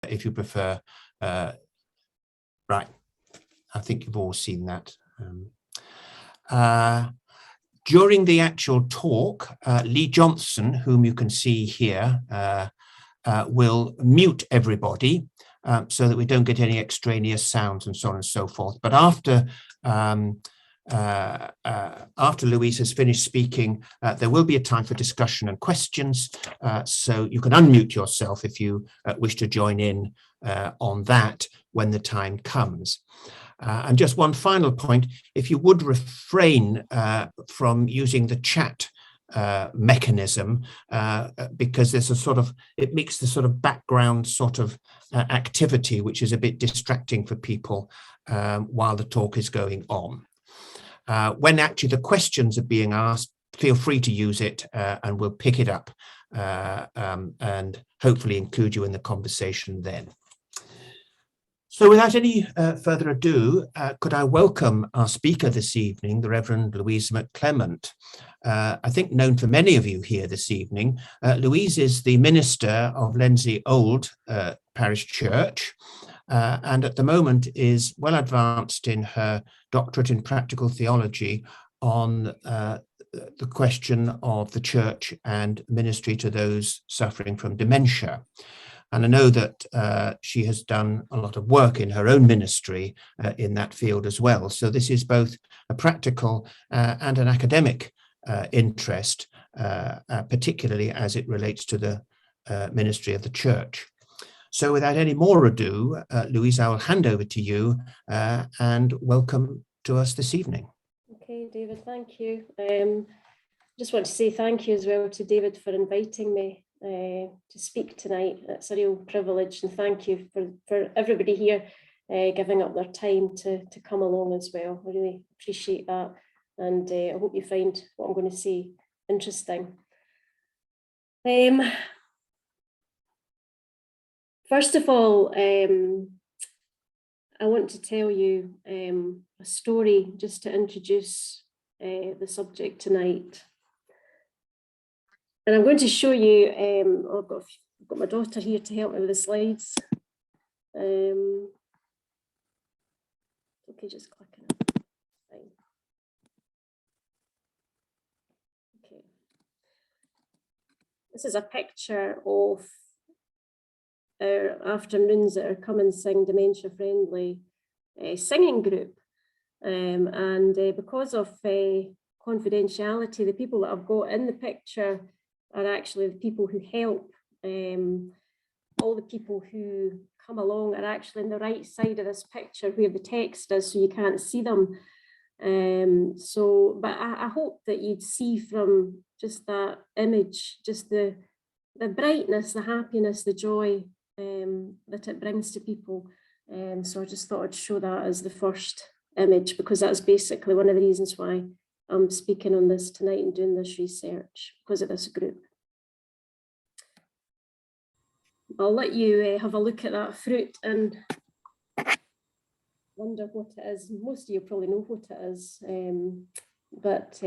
if you prefer. Right, I think you've all seen that. During the actual talk, Lee Johnson, whom you can see here, will mute everybody so that we don't get any extraneous sounds and so on and so forth. But after Louise has finished speaking, there will be a time for discussion and questions, so you can unmute yourself if you wish to join in on that when the time comes. And just one final point, if you would refrain from using the chat mechanism, because there's a sort of, it makes the sort of background sort of activity which is a bit distracting for people while the talk is going on. When actually the questions are being asked, feel free to use it and we'll pick it up and hopefully include you in the conversation then. So without any further ado, could I welcome our speaker this evening, the Reverend Louise McClements. I think known for many of you here this evening, Louise is the minister of Lenzie Old Parish Church, and at the moment is well advanced in her doctorate in practical theology on the question of the church and ministry to those suffering from dementia. And I know that she has done a lot of work in her own ministry in that field as well. So this is both a practical and an academic interest, particularly as it relates to the ministry of the church. So without any more ado, Louise, I will hand over to you and welcome to us this evening. Okay, David, thank you. Just want to say thank you as well to David for inviting me to speak tonight. It's a real privilege, and thank you for everybody here giving up their time to come along as well. I really appreciate that, and I hope you find what I'm going to say interesting. First of all, I want to tell you a story just to introduce the subject tonight. And I'm going to show you, I've got my daughter here to help me with the slides. Okay, just click on it. Fine. Okay. This is a picture of our afternoons at our Come and Sing Dementia Friendly singing group. And because of confidentiality, the people that I've got in the picture are actually the people who help. All the people who come along are actually on the right side of this picture where the text is, so you can't see them. But I hope that you'd see from just that image, just the brightness, the happiness, the joy that it brings to people. So I just thought I'd show that as the first image, because that's basically one of the reasons why I'm speaking on this tonight and doing this research, because of this group. I'll let you have a look at that fruit and wonder what it is. Most of you probably know what it is, but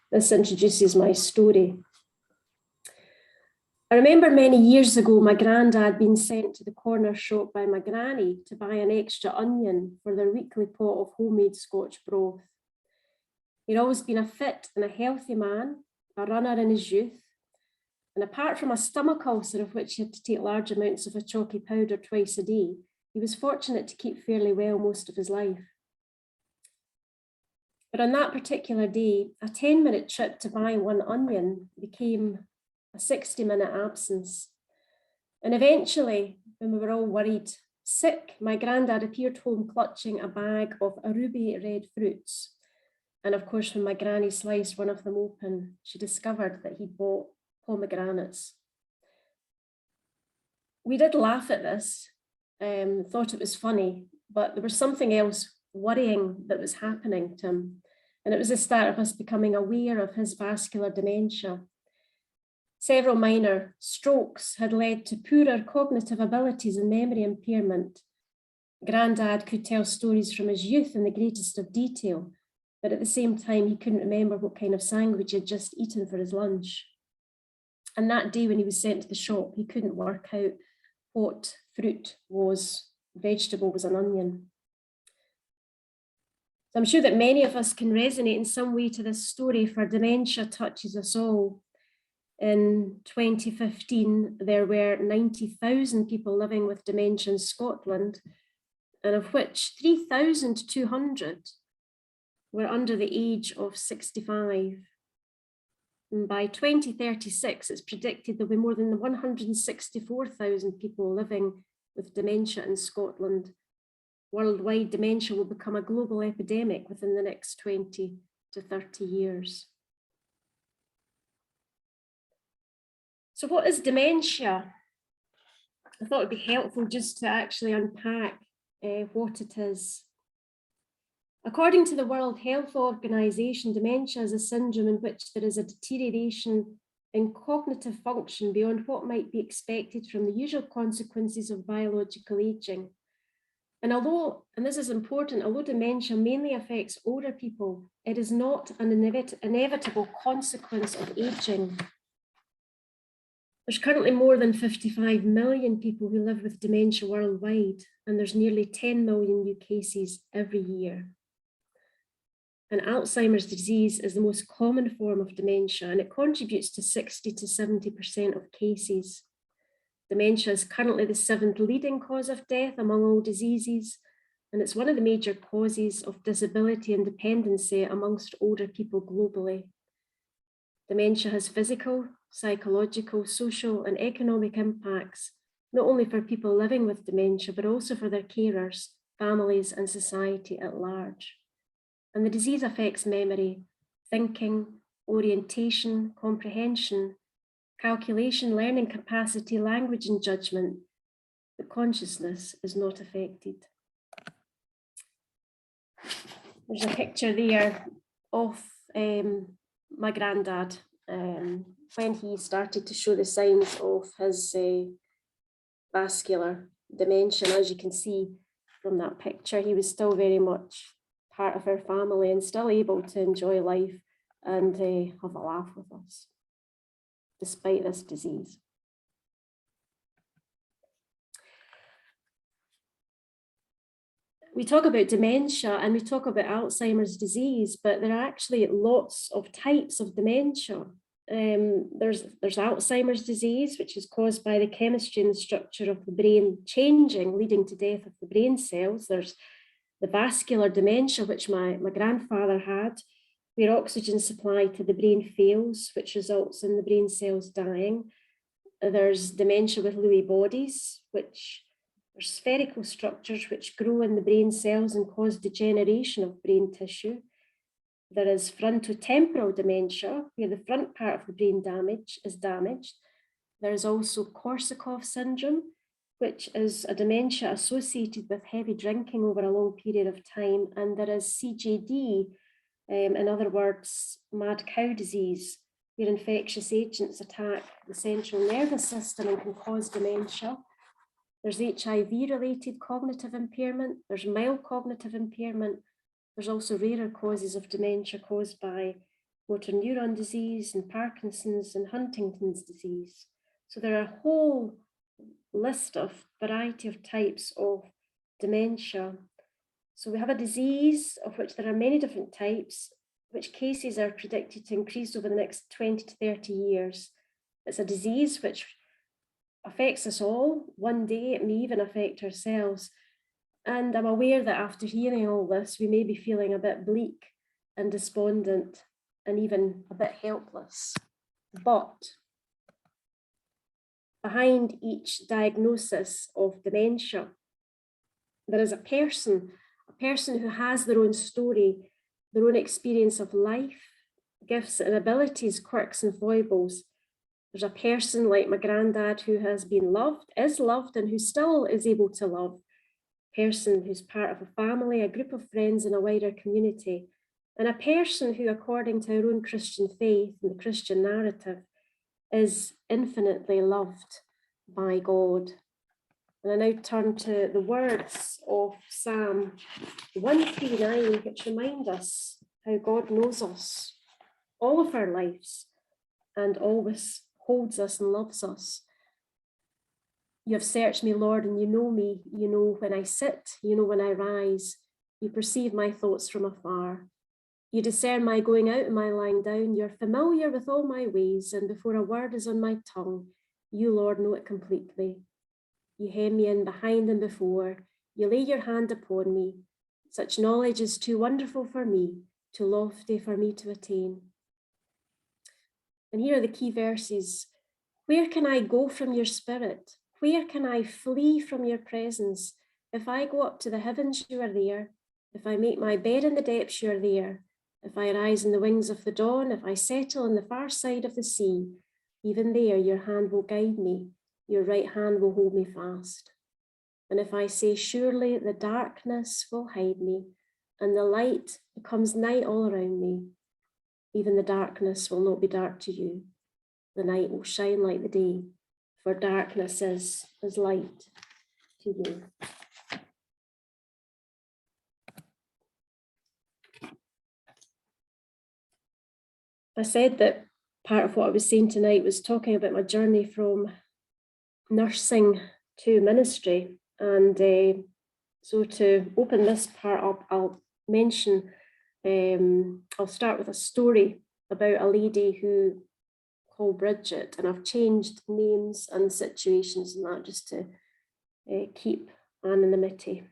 this introduces my story. I remember many years ago, my granddad being sent to the corner shop by my granny to buy an extra onion for their weekly pot of homemade Scotch broth. He'd always been a fit and a healthy man, a runner in his youth, and apart from a stomach ulcer of which he had to take large amounts of a chalky powder twice a day, he was fortunate to keep fairly well most of his life. But on that particular day, a 10-minute trip to buy one onion became a 60-minute absence. And eventually, when we were all worried sick, my granddad appeared home clutching a bag of a ruby red fruits. And of course, when my granny sliced one of them open, she discovered that he'd bought pomegranates. We did laugh at this, thought it was funny, but there was something else worrying that was happening to him. And it was the start of us becoming aware of his vascular dementia. Several minor strokes had led to poorer cognitive abilities and memory impairment. Grandad could tell stories from his youth in the greatest of detail, but at the same time, he couldn't remember what kind of sandwich he had just eaten for his lunch. And that day when he was sent to the shop, he couldn't work out what fruit was, vegetable was an onion. So I'm sure that many of us can resonate in some way to this story, for dementia touches us all. In 2015, there were 90,000 people living with dementia in Scotland, and of which 3,200 were under the age of 65. And by 2036, it's predicted there'll be more than 164,000 people living with dementia in Scotland. Worldwide, dementia will become a global epidemic within the next 20 to 30 years. So what is dementia? I thought it'd be helpful just to actually unpack what it is. According to the World Health Organization, dementia is a syndrome in which there is a deterioration in cognitive function beyond what might be expected from the usual consequences of biological aging. And although, and this is important, although dementia mainly affects older people, it is not an inevitable consequence of aging. There's currently more than 55 million people who live with dementia worldwide, and there's nearly 10 million new cases every year. And Alzheimer's disease is the most common form of dementia, and it contributes to 60 to 70% of cases. Dementia is currently the 7th leading cause of death among all diseases, and it's one of the major causes of disability and dependency amongst older people globally. Dementia has physical, psychological, social, and economic impacts, not only for people living with dementia, but also for their carers, families, and society at large. And the disease affects memory, thinking, orientation, comprehension, calculation, learning capacity, language, and judgment, but consciousness is not affected. There's a picture there of my granddad when he started to show the signs of his vascular dementia. As you can see from that picture, he was still very much part of our family and still able to enjoy life and have a laugh with us, despite this disease. We talk about dementia and we talk about Alzheimer's disease, but there are actually lots of types of dementia. There's Alzheimer's disease, which is caused by the chemistry and structure of the brain changing, leading to death of the brain cells. There's the vascular dementia, which my grandfather had, where oxygen supply to the brain fails, which results in the brain cells dying. There's dementia with Lewy bodies, which are spherical structures which grow in the brain cells and cause degeneration of brain tissue. There is frontotemporal dementia, where the front part of the brain is damaged. There is also Korsakoff syndrome, which is a dementia associated with heavy drinking over a long period of time. And there is CJD, in other words, mad cow disease, where infectious agents attack the central nervous system and can cause dementia. There's HIV-related cognitive impairment. There's mild cognitive impairment. There's also rarer causes of dementia caused by motor neuron disease and Parkinson's and Huntington's disease. So there are a whole list of variety of types of dementia. So we have a disease of which there are many different types, which cases are predicted to increase over the next 20 to 30 years. It's a disease which affects us all. One day it may even affect ourselves. And I'm aware that after hearing all this, we may be feeling a bit bleak and despondent and even a bit helpless. But behind each diagnosis of dementia, there is a person who has their own story, their own experience of life, gifts and abilities, quirks and foibles. There's a person like my granddad who has been loved, is loved, and who still is able to love. A person who's part of a family, a group of friends and a wider community. And a person who, according to our own Christian faith and the Christian narrative, is infinitely loved by God. And I now turn to the words of Psalm 139, which remind us how God knows us, all of our lives, and always holds us and loves us. You have searched me, Lord, and you know me. You know when I sit, you know when I rise. You perceive my thoughts from afar. You discern my going out and my lying down. You're familiar with all my ways, and before a word is on my tongue, you, Lord, know it completely. You hem me in behind and before. You lay your hand upon me. Such knowledge is too wonderful for me, too lofty for me to attain. And here are the key verses. Where can I go from your spirit? Where can I flee from your presence? If I go up to the heavens, you are there. If I make my bed in the depths, you are there. If I rise in the wings of the dawn, if I settle on the far side of the sea, even there your hand will guide me, your right hand will hold me fast. And if I say, surely the darkness will hide me, and the light becomes night all around me, even the darkness will not be dark to you. The night will shine like the day, for darkness is as light to you. I said that part of what I was saying tonight was talking about my journey from nursing to ministry. And so to open this part up, I'll mention, I'll start with a story about a lady who called Bridget, and I've changed names and situations and that just to keep anonymity.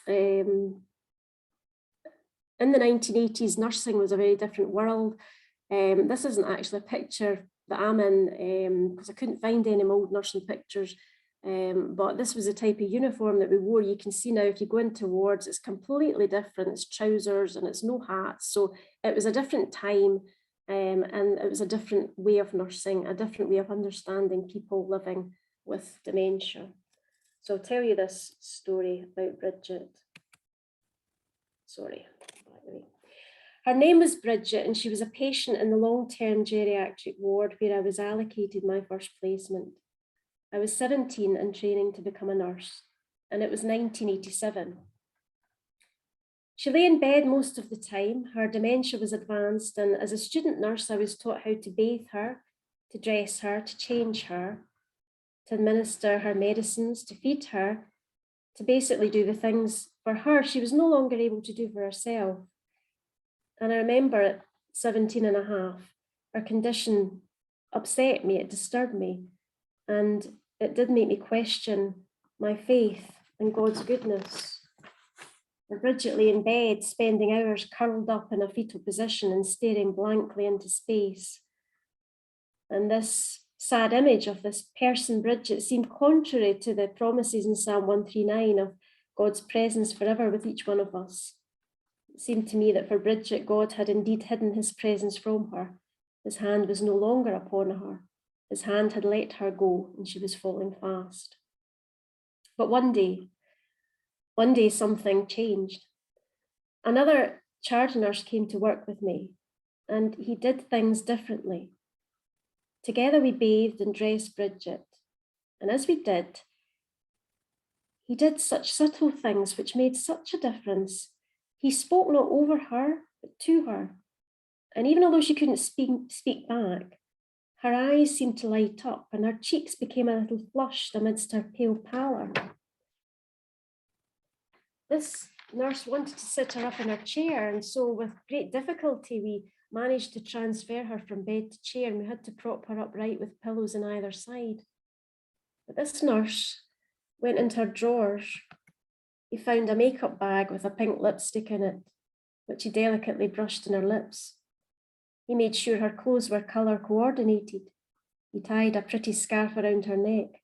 In the 1980s, nursing was a very different world. This isn't actually a picture that I'm in because I couldn't find any old nursing pictures. But this was the type of uniform that we wore. You can see now if you go into wards, it's completely different. It's trousers and it's no hats. So it was a different time and it was a different way of nursing, a different way of understanding people living with dementia. So I'll tell you this story about Bridget. Sorry. Her name was Bridget, and she was a patient in the long-term geriatric ward where I was allocated my first placement. I was 17 and training to become a nurse, and it was 1987. She lay in bed most of the time. Her dementia was advanced, and as a student nurse, I was taught how to bathe her, to dress her, to change her, to administer her medicines, to feed her, to basically do the things for her she was no longer able to do for herself. And I remember at 17 and a half, her condition upset me, it disturbed me, and it did make me question my faith in God's goodness. And Bridget lay in bed, spending hours curled up in a fetal position and staring blankly into space. And this sad image of this person, Bridget, seemed contrary to the promises in Psalm 139 of God's presence forever with each one of us. It seemed to me that for Bridget, God had indeed hidden his presence from her. His hand was no longer upon her. His hand had let her go, and she was falling fast. But one day something changed. Another charge nurse came to work with me, and he did things differently. Together we bathed and dressed Bridget, and as we did, he did such subtle things which made such a difference. He spoke not over her, but to her. And even although she couldn't speak back, her eyes seemed to light up and her cheeks became a little flushed amidst her pale pallor. This nurse wanted to sit her up in her chair, and so with great difficulty, we managed to transfer her from bed to chair, and we had to prop her upright with pillows on either side. But this nurse went into her drawers. He found a makeup bag with a pink lipstick in it, which he delicately brushed on her lips. He made sure her clothes were colour coordinated. He tied a pretty scarf around her neck.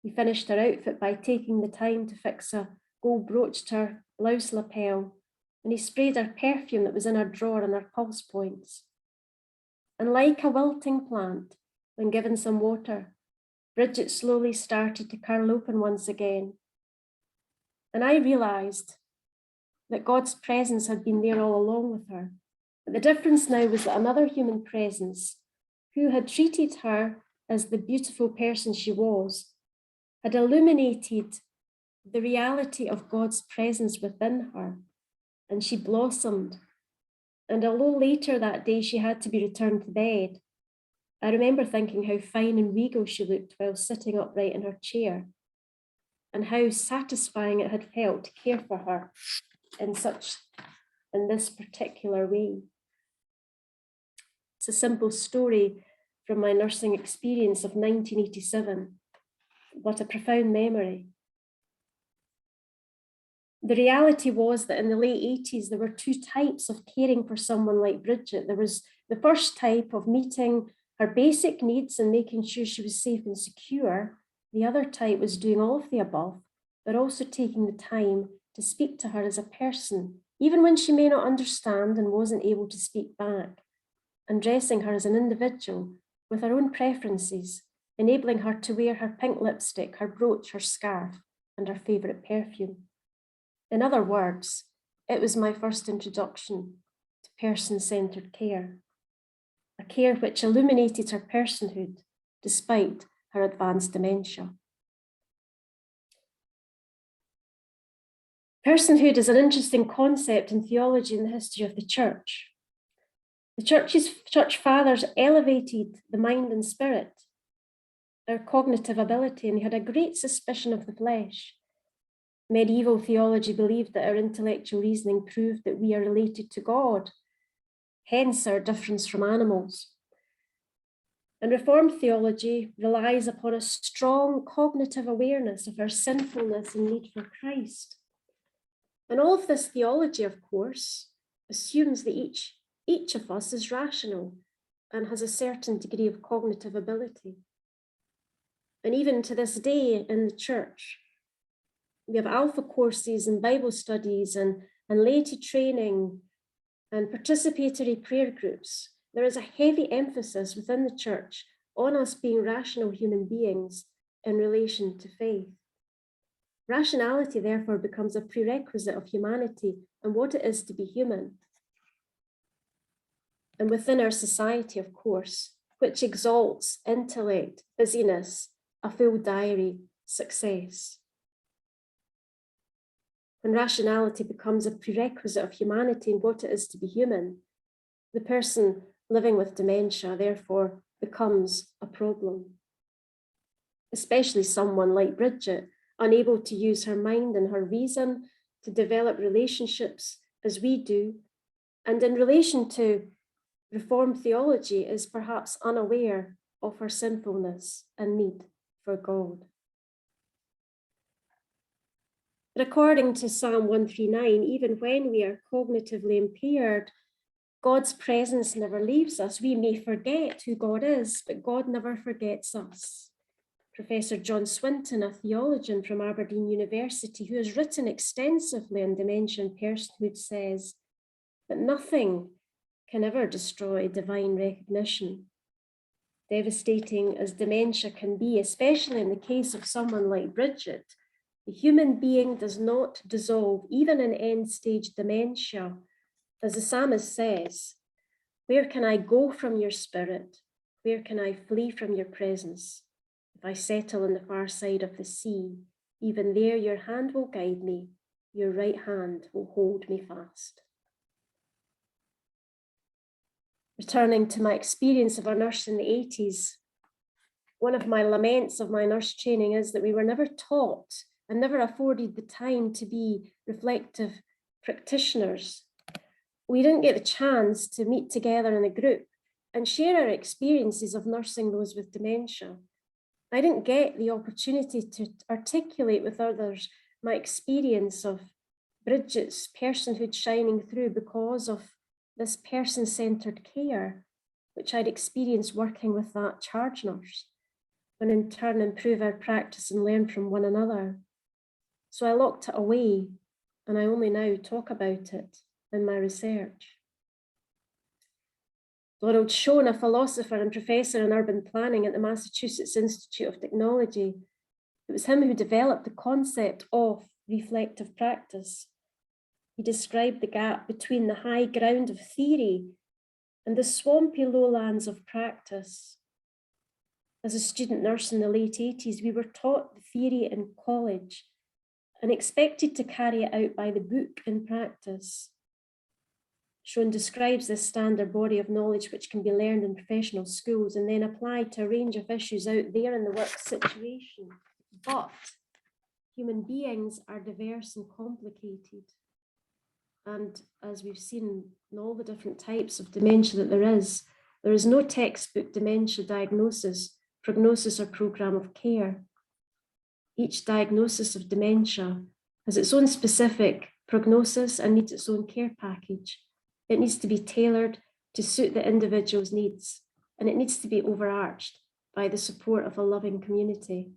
He finished her outfit by taking the time to fix a gold brooch to her blouse lapel, and he sprayed her perfume that was in her drawer and her pulse points. And like a wilting plant, when given some water, Bridget slowly started to curl open once again. And I realised that God's presence had been there all along with her. But the difference now was that another human presence, who had treated her as the beautiful person she was, had illuminated the reality of God's presence within her, and she blossomed. And although later that day she had to be returned to bed, I remember thinking how fine and regal she looked while sitting upright in her chair, and how satisfying it had felt to care for her in this particular way. It's a simple story from my nursing experience of 1987, but a profound memory. The reality was that in the late 80s, there were two types of caring for someone like Bridget. There was the first type of meeting her basic needs and making sure she was safe and secure. The other type was doing all of the above, but also taking the time to speak to her as a person, even when she may not understand and wasn't able to speak back, and dressing her as an individual with her own preferences, enabling her to wear her pink lipstick, her brooch, her scarf, and her favourite perfume. In other words, it was my first introduction to person-centred care, a care which illuminated her personhood despite her advanced dementia. Personhood is an interesting concept in theology in the history of the church. The church fathers elevated the mind and spirit, our cognitive ability, and they had a great suspicion of the flesh. Medieval theology believed that our intellectual reasoning proved that we are related to God, hence our difference from animals. And Reformed theology relies upon a strong cognitive awareness of our sinfulness and need for Christ. And all of this theology, of course, assumes that each of us is rational and has a certain degree of cognitive ability. And even to this day in the church, we have alpha courses and Bible studies and laity training and participatory prayer groups. There is a heavy emphasis within the church on us being rational human beings in relation to faith. Rationality, therefore, becomes a prerequisite of humanity and what it is to be human. And within our society, of course, which exalts intellect, busyness, a full diary, success. When rationality becomes a prerequisite of humanity and what it is to be human, the person living with dementia, therefore, becomes a problem. Especially someone like Bridget, unable to use her mind and her reason to develop relationships as we do, and in relation to Reformed theology is perhaps unaware of her sinfulness and need for God. But according to Psalm 139, even when we are cognitively impaired, God's presence never leaves us. We may forget who God is, but God never forgets us. Professor John Swinton, a theologian from Aberdeen University, who has written extensively on dementia and personhood, says that nothing can ever destroy divine recognition. Devastating as dementia can be, especially in the case of someone like Bridget, the human being does not dissolve, even in end-stage dementia. As the psalmist says, "Where can I go from your spirit? Where can I flee from your presence? If I settle on the far side of the sea, even there your hand will guide me, your right hand will hold me fast." Returning to my experience of a nurse in the 80s, one of my laments of my nurse training is that we were never taught and never afforded the time to be reflective practitioners. We didn't get the chance to meet together in a group and share our experiences of nursing those with dementia. I didn't get the opportunity to articulate with others my experience of Bridget's personhood shining through because of this person-centred care, which I'd experienced working with that charge nurse, and in turn improve our practice and learn from one another. So I locked it away, and I only now talk about it in my research. Donald Schoen, a philosopher and professor in urban planning at the Massachusetts Institute of Technology, it was him who developed the concept of reflective practice. He described the gap between the high ground of theory and the swampy lowlands of practice. As a student nurse in the late 80s, we were taught the theory in college and expected to carry it out by the book in practice. Schon describes this standard body of knowledge which can be learned in professional schools and then applied to a range of issues out there in the work situation. But human beings are diverse and complicated. And as we've seen in all the different types of dementia that there is no textbook dementia diagnosis, prognosis, or program of care. Each diagnosis of dementia has its own specific prognosis and needs its own care package. It needs to be tailored to suit the individual's needs, and it needs to be overarched by the support of a loving community.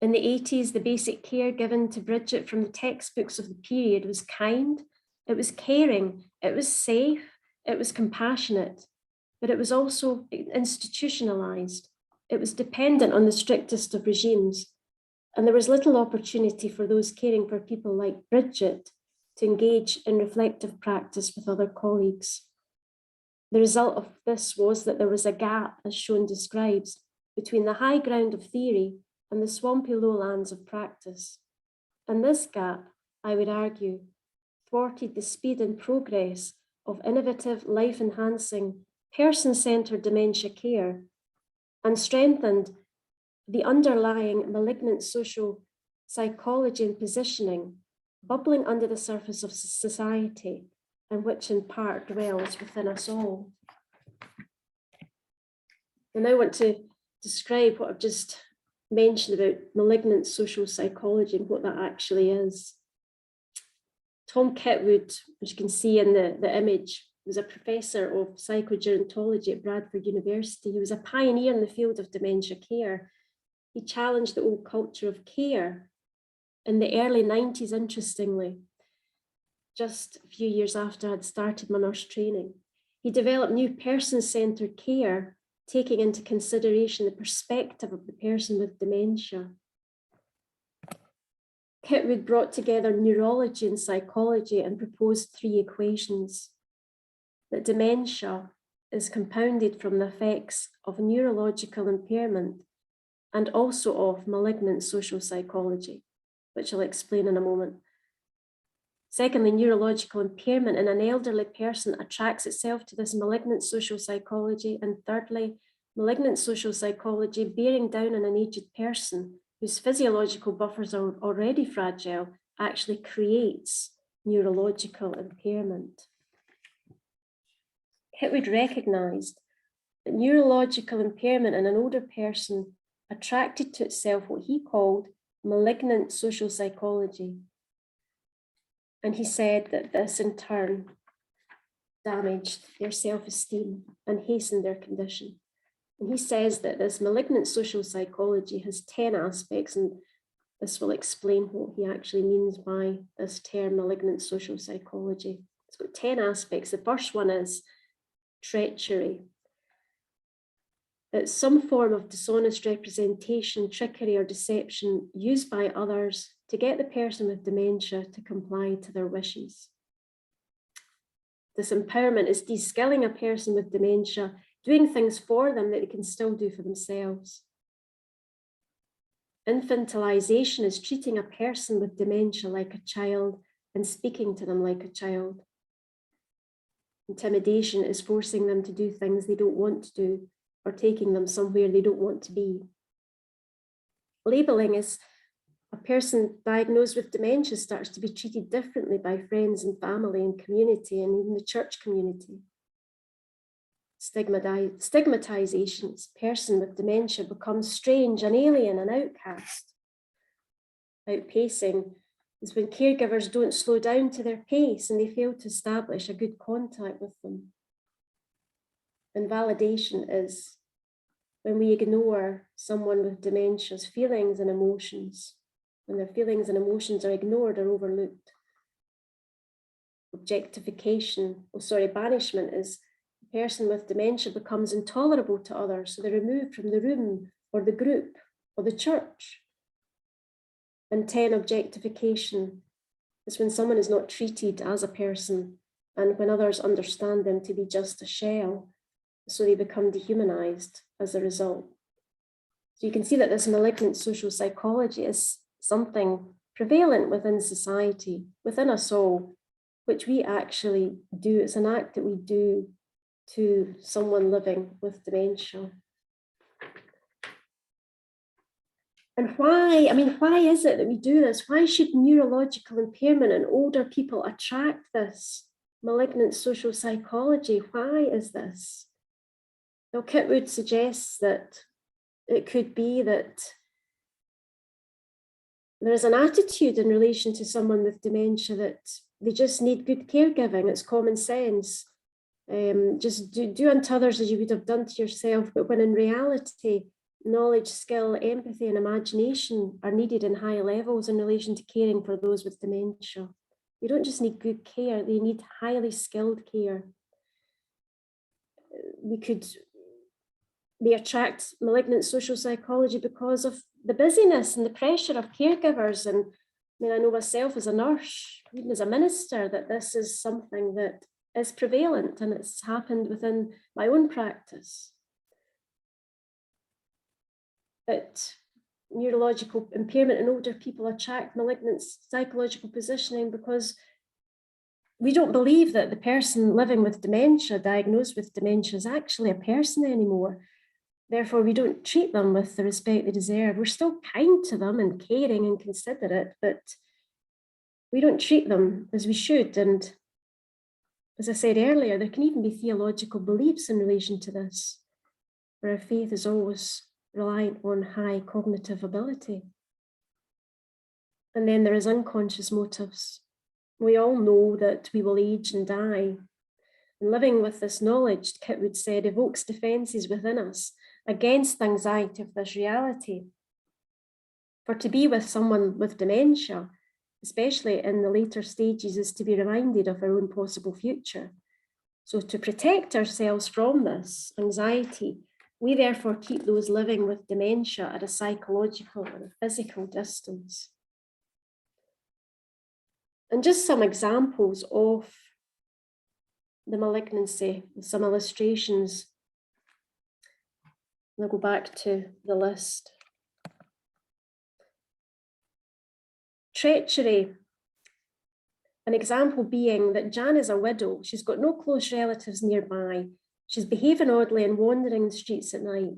In the 80s, the basic care given to Bridget from the textbooks of the period was kind, it was caring, it was safe, it was compassionate, but it was also institutionalized. It was dependent on the strictest of regimes, and there was little opportunity for those caring for people like Bridget to engage in reflective practice with other colleagues. The result of this was that there was a gap, as Schon describes, between the high ground of theory and the swampy lowlands of practice. And this gap, I would argue, thwarted the speed and progress of innovative, life-enhancing, person-centered dementia care and strengthened the underlying malignant social psychology and positioning bubbling under the surface of society and which in part dwells within us all. I now want to describe what I've just mentioned about malignant social psychology and what that actually is. Tom Kitwood, as you can see in the image, was a professor of psychogerontology at Bradford University. He was a pioneer in the field of dementia care. He challenged the old culture of care in the early 90s, interestingly, just a few years after I'd started my nurse training. He developed new person-centered care, taking into consideration the perspective of the person with dementia. Kitwood brought together neurology and psychology and proposed 3 equations: that dementia is compounded from the effects of neurological impairment and also of malignant social psychology, which I'll explain in a moment. Secondly, neurological impairment in an elderly person attracts itself to this malignant social psychology. And thirdly, malignant social psychology bearing down on an aged person whose physiological buffers are already fragile actually creates neurological impairment. Kitwood recognised that neurological impairment in an older person attracted to itself what he called malignant social psychology. And he said that this in turn damaged their self-esteem and hastened their condition. And he says that this malignant social psychology has 10 aspects, and this will explain what he actually means by this term malignant social psychology. It's got 10 aspects. The first one is treachery. It's some form of dishonest representation, trickery, or deception used by others to get the person with dementia to comply to their wishes. Disempowerment is de-skilling a person with dementia, doing things for them that they can still do for themselves. Infantilization is treating a person with dementia like a child and speaking to them like a child. Intimidation is forcing them to do things they don't want to do or taking them somewhere they don't want to be. Labeling is a person diagnosed with dementia starts to be treated differently by friends and family and community and even the church community. Stigmatization, person with dementia becomes strange and alien and outcast. Outpacing is when caregivers don't slow down to their pace and they fail to establish a good contact with them. And validation is when we ignore someone with dementia's feelings and emotions, when their feelings and emotions are ignored or overlooked. Banishment is the person with dementia becomes intolerable to others, so they're removed from the room or the group or the church. And 10, objectification is when someone is not treated as a person and when others understand them to be just a shell, so they become dehumanized as a result. So you can see that this malignant social psychology is something prevalent within society, within us all, which we actually do. It's an act that we do to someone living with dementia. And why? I mean, why is it that we do this? Why should neurological impairment in older people attract this malignant social psychology? Why is this? Well, Kitwood suggests that it could be that there is an attitude in relation to someone with dementia that they just need good caregiving. It's common sense. Just do unto others as you would have done to yourself. But when in reality, knowledge, skill, empathy, and imagination are needed in high levels in relation to caring for those with dementia. They don't just need good care, they need highly skilled care. They attract malignant social psychology because of the busyness and the pressure of caregivers. And I mean, I know myself as a nurse, even as a minister, that this is something that is prevalent, and it's happened within my own practice. That neurological impairment in older people attract malignant psychological positioning because we don't believe that the person living with dementia, diagnosed with dementia, is actually a person anymore. Therefore, we don't treat them with the respect they deserve. We're still kind to them and caring and considerate, but we don't treat them as we should. And as I said earlier, there can even be theological beliefs in relation to this, where our faith is always reliant on high cognitive ability. And then there is unconscious motives. We all know that we will age and die. And living with this knowledge, Kitwood said, evokes defences within us against anxiety of this reality. For to be with someone with dementia, especially in the later stages, is to be reminded of our own possible future. So to protect ourselves from this anxiety, we therefore keep those living with dementia at a psychological and a physical distance. And just some examples of the malignancy, some illustrations. I'll go back to the list. Treachery. An example being that Jan is a widow. She's got no close relatives nearby. She's behaving oddly and wandering the streets at night.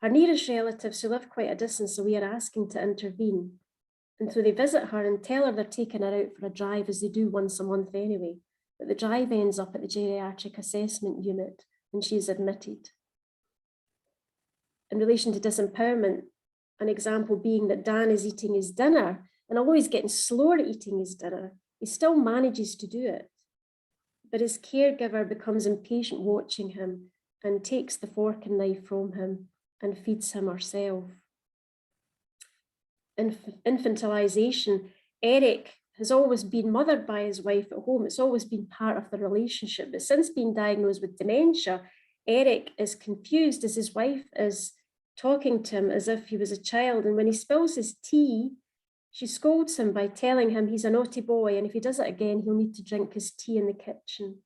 Her nearest relatives, who live quite a distance away, are asking to intervene. And so they visit her and tell her they're taking her out for a drive, as they do once a month anyway. But the drive ends up at the geriatric assessment unit and she's admitted. In relation to disempowerment, an example being that Dan is eating his dinner, and although he's getting slower at eating his dinner, he still manages to do it. But his caregiver becomes impatient watching him and takes the fork and knife from him and feeds him herself. Infantilization. Eric has always been mothered by his wife at home. It's always been part of the relationship. But since being diagnosed with dementia, Eric is confused as his wife is talking to him as if he was a child. And when he spills his tea, she scolds him by telling him he's a naughty boy, and if he does it again, he'll need to drink his tea in the kitchen.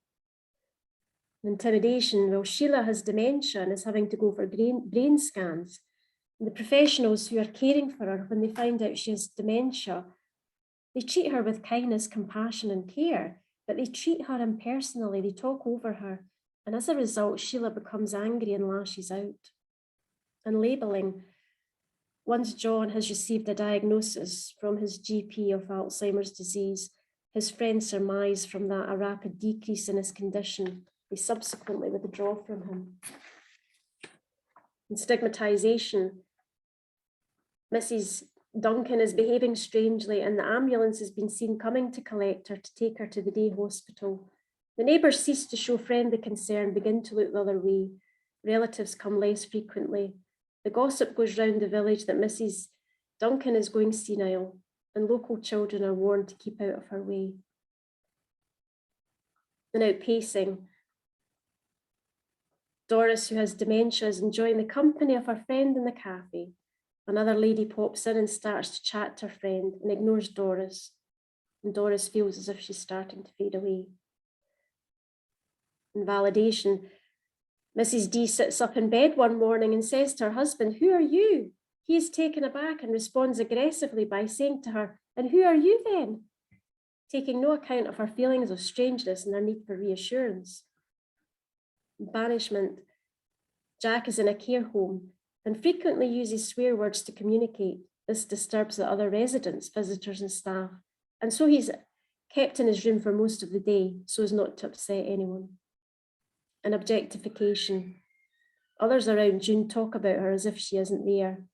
Intimidation. Well, Sheila has dementia and is having to go for brain scans. And the professionals who are caring for her, when they find out she has dementia, they treat her with kindness, compassion, and care, but they treat her impersonally. They talk over her. And as a result, Sheila becomes angry and lashes out. And labelling. Once John has received a diagnosis from his GP of Alzheimer's disease, his friends surmise from that a rapid decrease in his condition. They subsequently withdraw from him. And stigmatization. Mrs. Duncan is behaving strangely, and the ambulance has been seen coming to collect her to take her to the day hospital. The neighbours cease to show friendly concern, begin to look the other way. Relatives come less frequently. The gossip goes round the village that Mrs. Duncan is going senile, and local children are warned to keep out of her way. And outpacing. Doris, who has dementia, is enjoying the company of her friend in the cafe. Another lady pops in and starts to chat to her friend and ignores Doris. And Doris feels as if she's starting to fade away. And validation. Mrs. D sits up in bed one morning and says to her husband, "Who are you?" He is taken aback and responds aggressively by saying to her, "And who are you then?" taking no account of her feelings of strangeness and her need for reassurance. Banishment. Jack is in a care home and frequently uses swear words to communicate. This disturbs the other residents, visitors and staff, and so he's kept in his room for most of the day so as not to upset anyone. And objectification. Others around June talk about her as if she isn't there.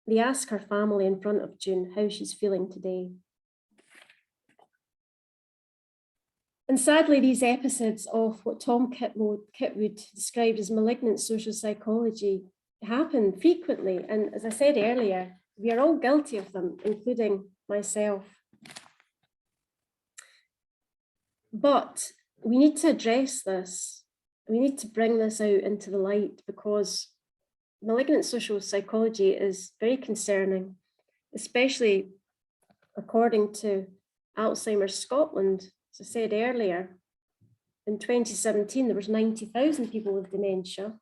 They ask her family in front of June how she's feeling today. And sadly, these episodes of what Tom Kitwood described as malignant social psychology happen frequently. And as I said earlier, we are all guilty of them, including myself. But we need to address this. We need to bring this out into the light, because malignant social psychology is very concerning, especially according to Alzheimer's Scotland. As I said earlier, in 2017, there was 90,000 people with dementia.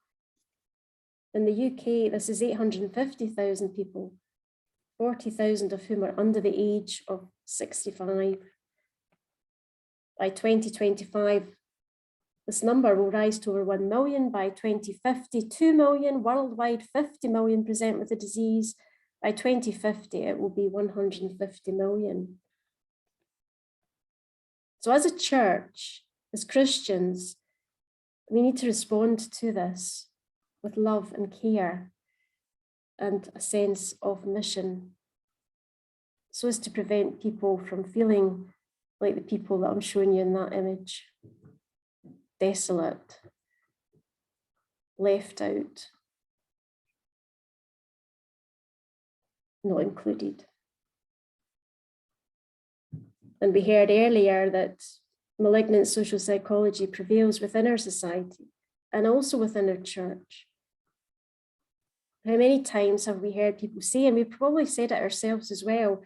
In the UK, this is 850,000 people, 40,000 of whom are under the age of 65. By 2025, this number will rise to over 1 million. By 2050, 2 million worldwide, 50 million present with the disease. By 2050, it will be 150 million. So as a church, as Christians, we need to respond to this with love and care and a sense of mission, so as to prevent people from feeling like the people that I'm showing you in that image, desolate, left out, not included. And we heard earlier that malignant social psychology prevails within our society and also within our church. How many times have we heard people say, and we've probably said it ourselves as well,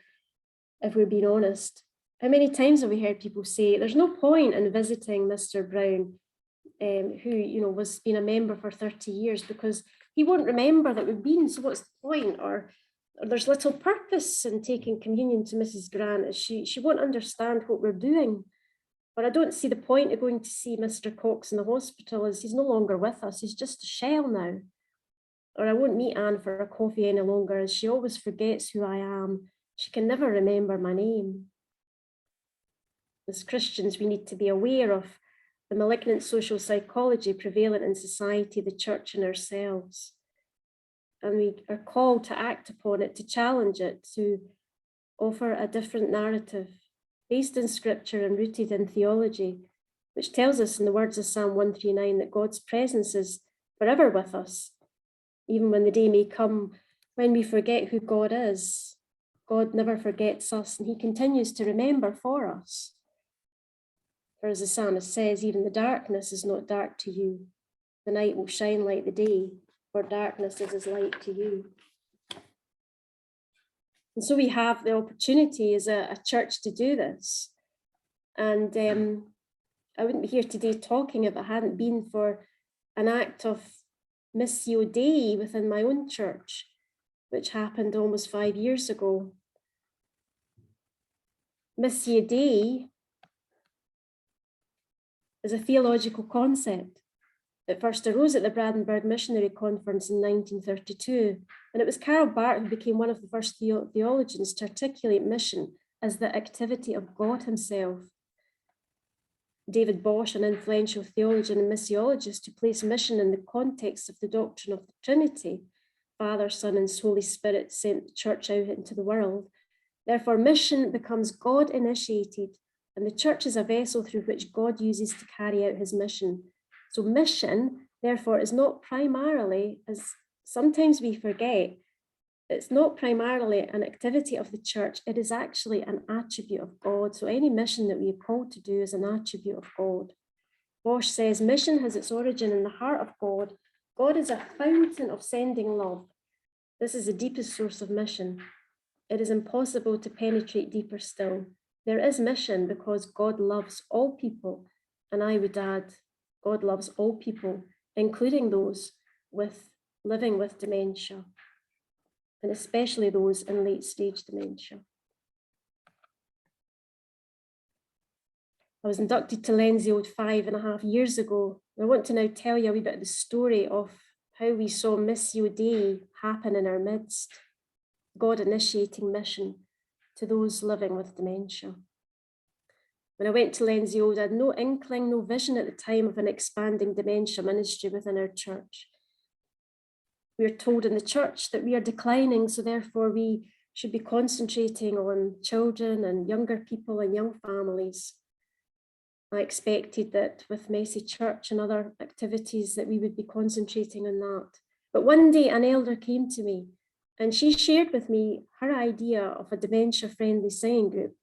if we're being honest, how many times have we heard people say, there's no point in visiting Mr. Brown, who was been a member for 30 years, because he won't remember that we've been, so what's the point? Or there's little purpose in taking communion to Mrs. Grant, as she won't understand what we're doing. But I don't see the point of going to see Mr. Cox in the hospital, as he's no longer with us, he's just a shell now. Or I won't meet Anne for a coffee any longer, as she always forgets who I am. She can never remember my name. As Christians, we need to be aware of the malignant social psychology prevalent in society, the church and ourselves. And we are called to act upon it, to challenge it, to offer a different narrative based in scripture and rooted in theology, which tells us in the words of Psalm 139 that God's presence is forever with us. Even when the day may come when we forget who God is, God never forgets us, and he continues to remember for us. For as the psalmist says, even the darkness is not dark to you. The night will shine like the day, for darkness is as light to you. And so we have the opportunity as a church to do this. And I wouldn't be here today talking if it hadn't been for an act of Missio Dei within my own church, which happened almost 5 years ago. Missio Dei is a theological concept. It first arose at the Brandenburg Missionary Conference in 1932, and it was Karl Barth who became one of the first theologians to articulate mission as the activity of God himself. David Bosch, an influential theologian and missiologist who placed mission in the context of the doctrine of the Trinity, Father, Son, and Holy Spirit sent the church out into the world. Therefore, mission becomes God-initiated, and the church is a vessel through which God uses to carry out his mission. So mission, therefore, is not primarily, as sometimes we forget, it's not primarily an activity of the church, it is actually an attribute of God. So any mission that we are called to do is an attribute of God. Bosch says, mission has its origin in the heart of God. God is a fountain of sending love. This is the deepest source of mission. It is impossible to penetrate deeper still. There is mission because God loves all people. And I would add, God loves all people, including those living with dementia, and especially those in late stage dementia. I was inducted to Lenzie 5.5 years ago. I want to now tell you a wee bit of the story of how we saw Missio Dei happen in our midst, God initiating mission to those living with dementia. When I went to Lenzie, I had no inkling, no vision at the time of an expanding dementia ministry within our church. We are told in the church that we are declining, so therefore we should be concentrating on children and younger people and young families. I expected that with Messy Church and other activities that we would be concentrating on that. But one day an elder came to me and she shared with me her idea of a dementia-friendly singing group.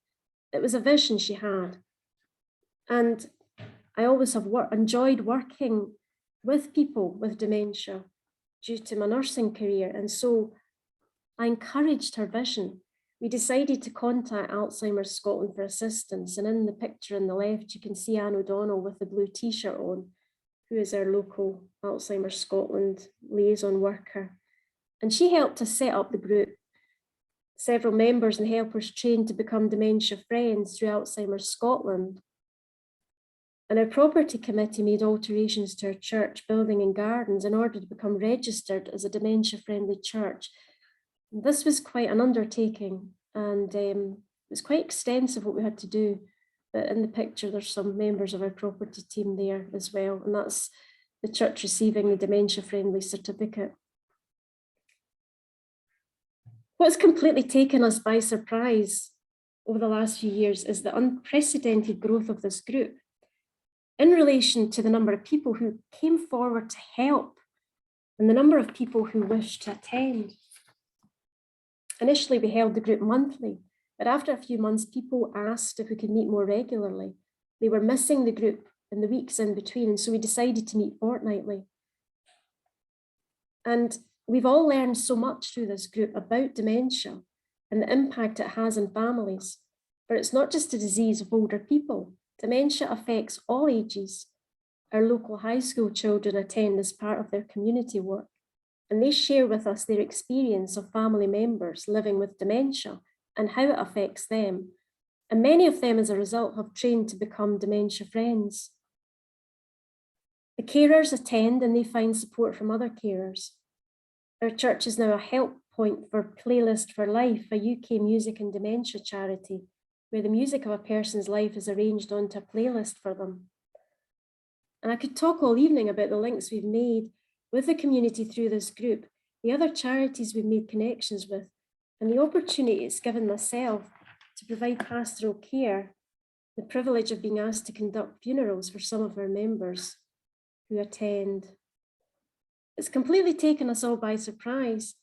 It was a vision she had. And I always have enjoyed working with people with dementia due to my nursing career. And so I encouraged her vision. We decided to contact Alzheimer's Scotland for assistance. And in the picture on the left, you can see Anne O'Donnell with the blue t-shirt on, who is our local Alzheimer's Scotland liaison worker. And she helped us set up the group. Several members and helpers trained to become dementia friends through Alzheimer's Scotland. And our property committee made alterations to our church building and gardens in order to become registered as a dementia-friendly church. This was quite an undertaking, and it was quite extensive what we had to do. But in the picture, there's some members of our property team there as well, and that's the church receiving the dementia-friendly certificate. What's completely taken us by surprise over the last few years is the unprecedented growth of this group in relation to the number of people who came forward to help and the number of people who wished to attend. Initially, we held the group monthly, but after a few months, people asked if we could meet more regularly. They were missing the group in the weeks in between, and so we decided to meet fortnightly. And we've all learned so much through this group about dementia and the impact it has on families. But it's not just a disease of older people. Dementia affects all ages. Our local high school children attend as part of their community work, and they share with us their experience of family members living with dementia and how it affects them. And many of them, as a result, have trained to become dementia friends. The carers attend and they find support from other carers. Our church is now a help point for Playlist for Life, a UK music and dementia charity, where the music of a person's life is arranged onto a playlist for them. And I could talk all evening about the links we've made with the community through this group, the other charities we've made connections with, and the opportunity it's given myself to provide pastoral care, the privilege of being asked to conduct funerals for some of our members who attend. It's completely taken us all by surprise.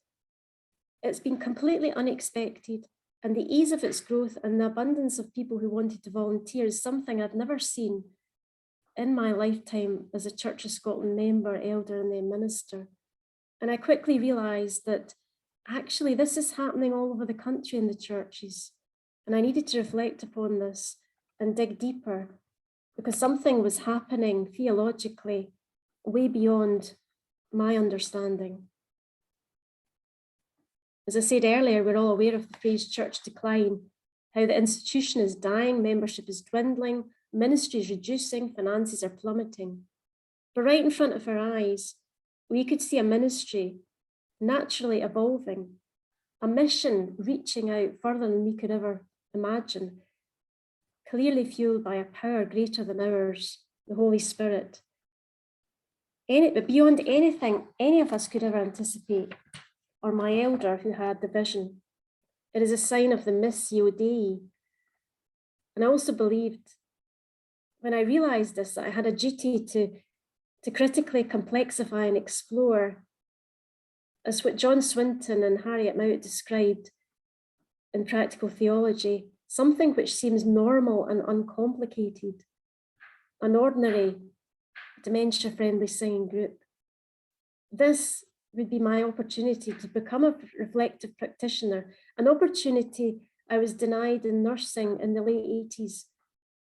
It's been completely unexpected, and the ease of its growth and the abundance of people who wanted to volunteer is something I'd never seen in my lifetime as a Church of Scotland member, elder, and then minister. And I quickly realised that actually this is happening all over the country in the churches. And I needed to reflect upon this and dig deeper, because something was happening theologically way beyond my understanding. As I said earlier, we're all aware of the phrase church decline, how the institution is dying, membership is dwindling, ministry is reducing, finances are plummeting. But right in front of our eyes, we could see a ministry naturally evolving, a mission reaching out further than we could ever imagine, clearly fueled by a power greater than ours, the Holy Spirit. But beyond anything any of us could ever anticipate, or my elder who had the vision. It is a sign of the Missio Dei. And I also believed, when I realised this, that I had a duty to critically complexify and explore, as what John Swinton and Harriet Mount described in Practical Theology, something which seems normal and uncomplicated, an ordinary dementia-friendly singing group. This would be my opportunity to become a reflective practitioner, an opportunity I was denied in nursing in the late 80s,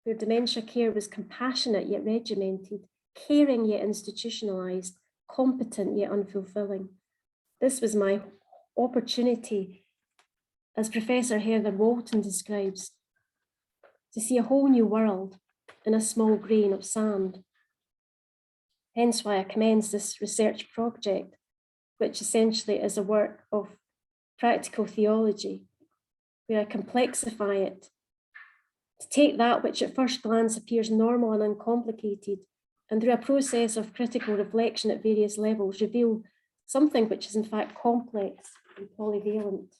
where dementia care was compassionate yet regimented, caring yet institutionalised, competent yet unfulfilling. This was my opportunity, as Professor Heather Walton describes, to see a whole new world, in a small grain of sand. Hence why I commenced this research project, which essentially is a work of practical theology, where I complexify it to take that which at first glance appears normal and uncomplicated, and through a process of critical reflection at various levels, reveal something which is in fact complex and polyvalent.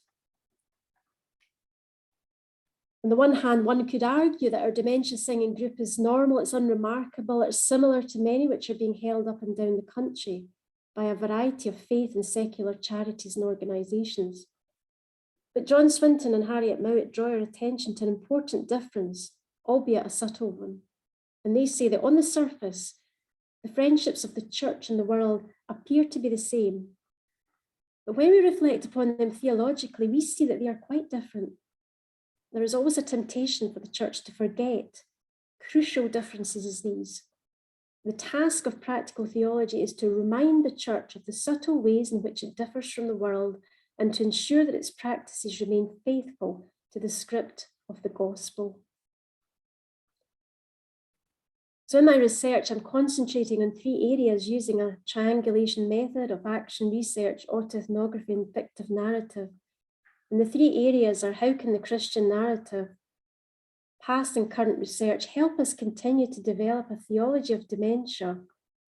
On the one hand, one could argue that our dementia singing group is normal, it's unremarkable, it's similar to many which are being held up and down the country by a variety of faith and secular charities and organisations. But John Swinton and Harriet Mowat draw our attention to an important difference, albeit a subtle one. And they say that on the surface, the friendships of the church and the world appear to be the same. But when we reflect upon them theologically, we see that they are quite different. There is always a temptation for the church to forget crucial differences as these. The task of practical theology is to remind the church of the subtle ways in which it differs from the world and to ensure that its practices remain faithful to the script of the gospel. So in my research, I'm concentrating on 3 areas using a triangulation method of action research, autoethnography, and fictive narrative. And the 3 areas are: how can the Christian narrative, past and current research, help us continue to develop a theology of dementia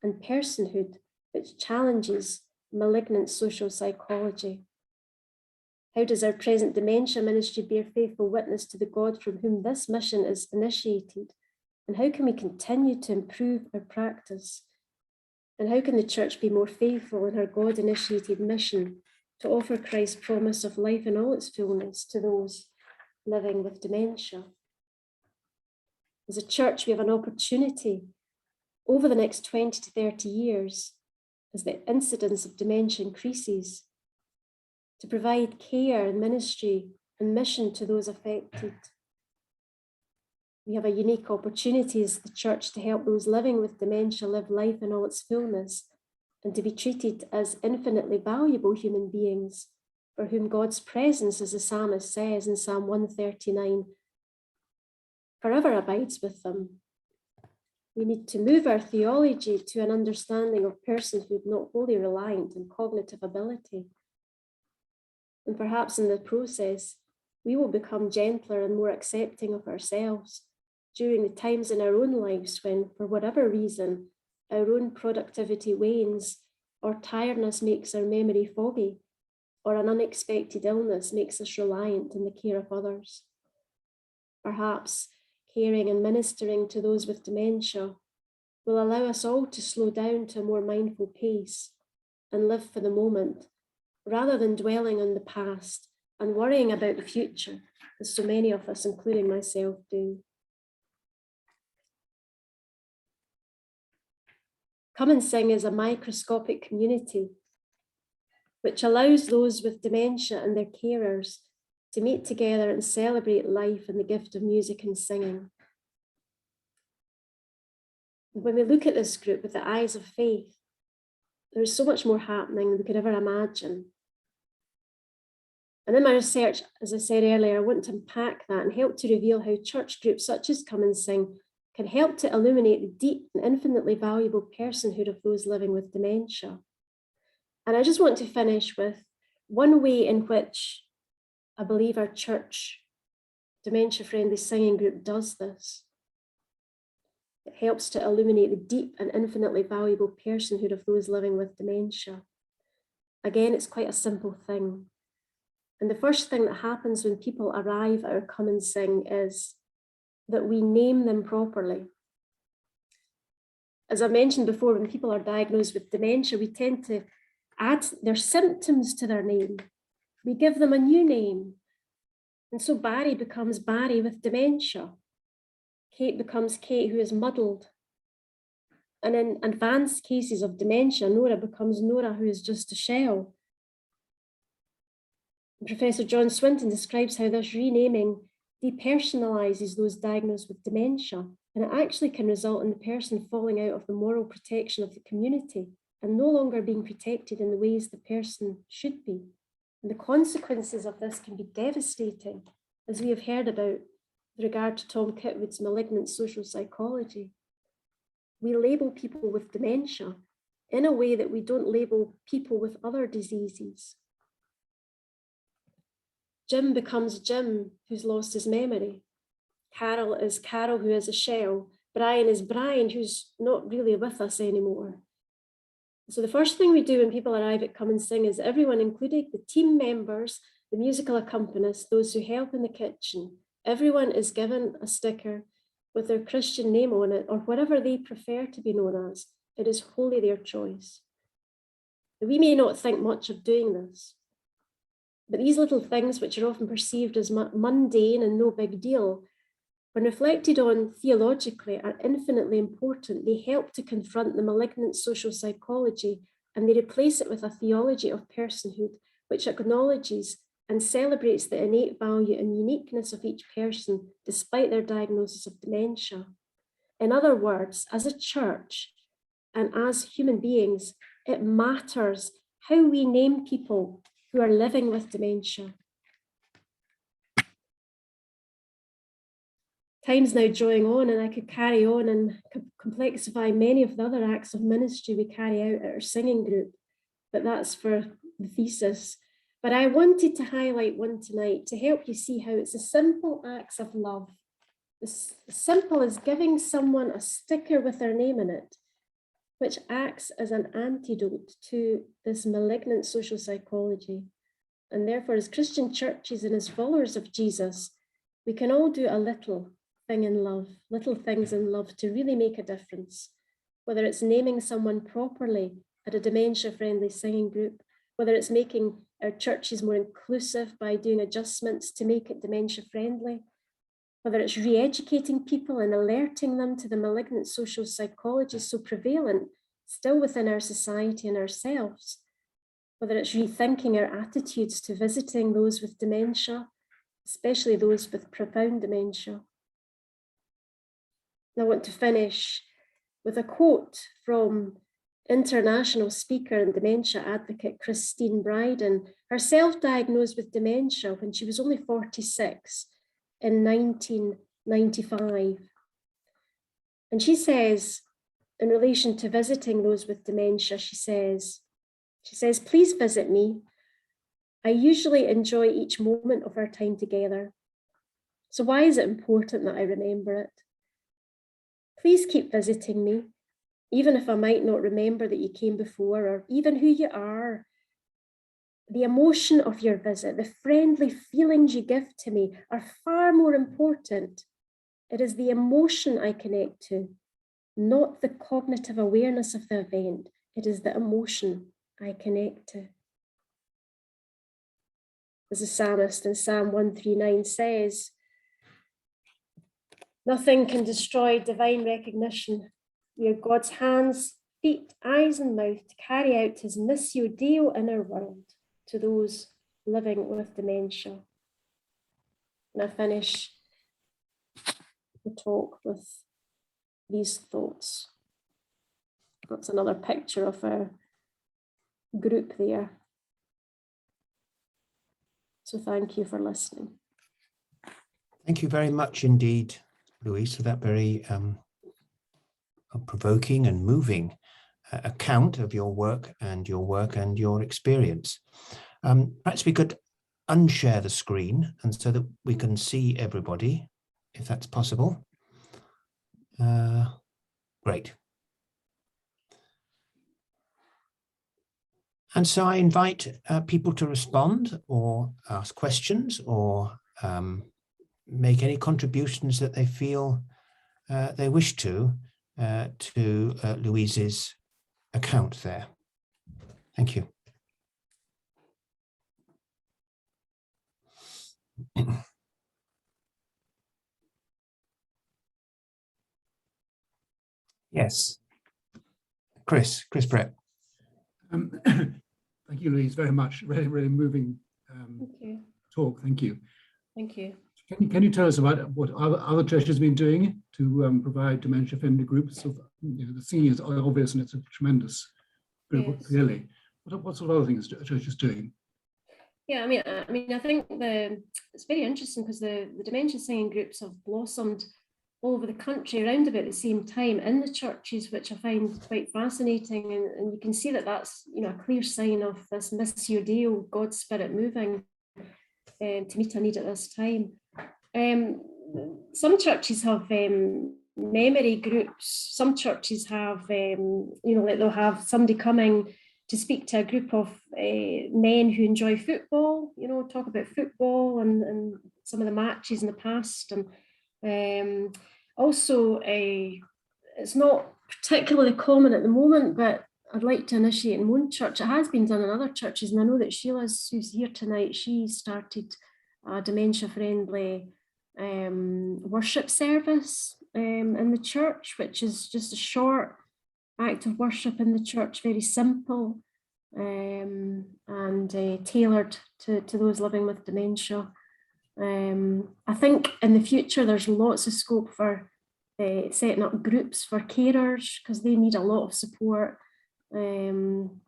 and personhood which challenges malignant social psychology? How does our present dementia ministry bear faithful witness to the God from whom this mission is initiated? And how can we continue to improve our practice? And how can the church be more faithful in her God-initiated mission to offer Christ's promise of life in all its fullness to those living with dementia? As a church, we have an opportunity over the next 20 to 30 years, as the incidence of dementia increases, to provide care and ministry and mission to those affected. We have a unique opportunity as the church to help those living with dementia live life in all its fullness and to be treated as infinitely valuable human beings for whom God's presence, as the psalmist says in Psalm 139, forever abides with them. We need to move our theology to an understanding of personhood not wholly reliant on cognitive ability. And perhaps in the process, we will become gentler and more accepting of ourselves during the times in our own lives when, for whatever reason, our own productivity wanes, or tiredness makes our memory foggy, or an unexpected illness makes us reliant on the care of others. Perhaps caring and ministering to those with dementia will allow us all to slow down to a more mindful pace and live for the moment, rather than dwelling on the past and worrying about the future, as so many of us, including myself, do. Come and Sing is a microscopic community which allows those with dementia and their carers to meet together and celebrate life and the gift of music and singing. And when we look at this group with the eyes of faith, there is so much more happening than we could ever imagine. And in my research, as I said earlier, I want to unpack that and help to reveal how church groups such as Come and Sing can help to illuminate the deep and infinitely valuable personhood of those living with dementia. And I just want to finish with one way in which I believe our church dementia-friendly singing group does this. It helps to illuminate the deep and infinitely valuable personhood of those living with dementia. Again, it's quite a simple thing. And the first thing that happens when people arrive at our Come and Sing is that we name them properly. As I mentioned before, when people are diagnosed with dementia, we tend to add their symptoms to their name. We give them a new name. And so Barry becomes Barry with dementia. Kate becomes Kate, who is muddled. And in advanced cases of dementia, Nora becomes Nora, who is just a shell. Professor John Swinton describes how this renaming depersonalizes those diagnosed with dementia, and it actually can result in the person falling out of the moral protection of the community and no longer being protected in the ways the person should be. And the consequences of this can be devastating, as we have heard about regard to Tom Kitwood's Malignant social psychology. We label people with dementia in a way that we don't label people with other diseases. Jim becomes Jim, who's lost his memory. Carol is Carol, who is a shell. Brian is Brian, who's not really with us anymore. So the first thing we do when people arrive at Come and Sing is everyone, including the team members, the musical accompanists, those who help in the kitchen, everyone is given a sticker with their Christian name on it, or whatever they prefer to be known as. It is wholly their choice. We may not think much of doing this, but these little things, which are often perceived as mundane and no big deal, when reflected on theologically, are infinitely important. They help to confront the malignant social psychology, and they replace it with a theology of personhood, which acknowledges and celebrates the innate value and uniqueness of each person, despite their diagnosis of dementia. In other words, as a church and as human beings, it matters how we name people who are living with dementia. Time's now drawing on, and I could carry on and complexify many of the other acts of ministry we carry out at our singing group, but that's for the thesis. But I wanted to highlight one tonight to help you see how it's a simple acts of love. As simple as giving someone a sticker with their name in it, which acts as an antidote to this malignant social psychology. And therefore, as Christian churches and as followers of Jesus, we can all do a little thing in love, little things in love to really make a difference. Whether it's naming someone properly at a dementia-friendly singing group, whether it's making our churches more inclusive by doing adjustments to make it dementia-friendly, whether it's re-educating people and alerting them to the malignant social psychology so prevalent still within our society and ourselves, whether it's rethinking our attitudes to visiting those with dementia, especially those with profound dementia. I want to finish with a quote from international speaker and dementia advocate Christine Bryden, herself diagnosed with dementia when she was only 46 in 1995. And she says, in relation to visiting those with dementia, she says, please visit me. I usually enjoy each moment of our time together. So why is it important that I remember it? Please keep visiting me, even if I might not remember that you came before or even who you are. The emotion of your visit, the friendly feelings you give to me are far more important. It is the emotion I connect to, not the cognitive awareness of the event. It is the emotion I connect to. As the psalmist in Psalm 139 says, nothing can destroy divine recognition. We are God's hands, feet, eyes, and mouth to carry out his missio Deo in our world to those living with dementia. And I finish the talk with these thoughts. That's another picture of our group there. So thank you for listening. Thank you very much indeed, Louise, for that very provoking and moving account of your work and your experience. Perhaps we could unshare the screen and so that we can see everybody, if that's possible. Great. And so I invite people to respond or ask questions or make any contributions that they feel they wish to Louise's account there. Thank you. Yes. Chris Brett. Thank you, Louise, very much. Really, really moving talk. Thank you. Thank you. Can you tell us about what other churches have been doing to provide dementia-friendly groups? Of, the singing is obvious and it's a tremendous group, clearly. What sort of other things are churches doing? Yeah, I think it's very interesting because the dementia singing groups have blossomed all over the country around about the same time in the churches, which I find quite fascinating. And you can see that that's, a clear sign of this Missio Deo, God's Spirit moving to meet a need at this time. Some churches have memory groups. Some churches have, like they'll have somebody coming to speak to a group of men who enjoy football, talk about football and some of the matches in the past. And also, it's not particularly common at the moment, but I'd like to initiate in one church. It has been done in other churches, and I know that Sheila's, who's here tonight, she started a dementia-friendly worship service in the church, which is just a short act of worship in the church, very simple and tailored to those living with dementia. I think in the future there's lots of scope for setting up groups for carers, because they need a lot of support. Even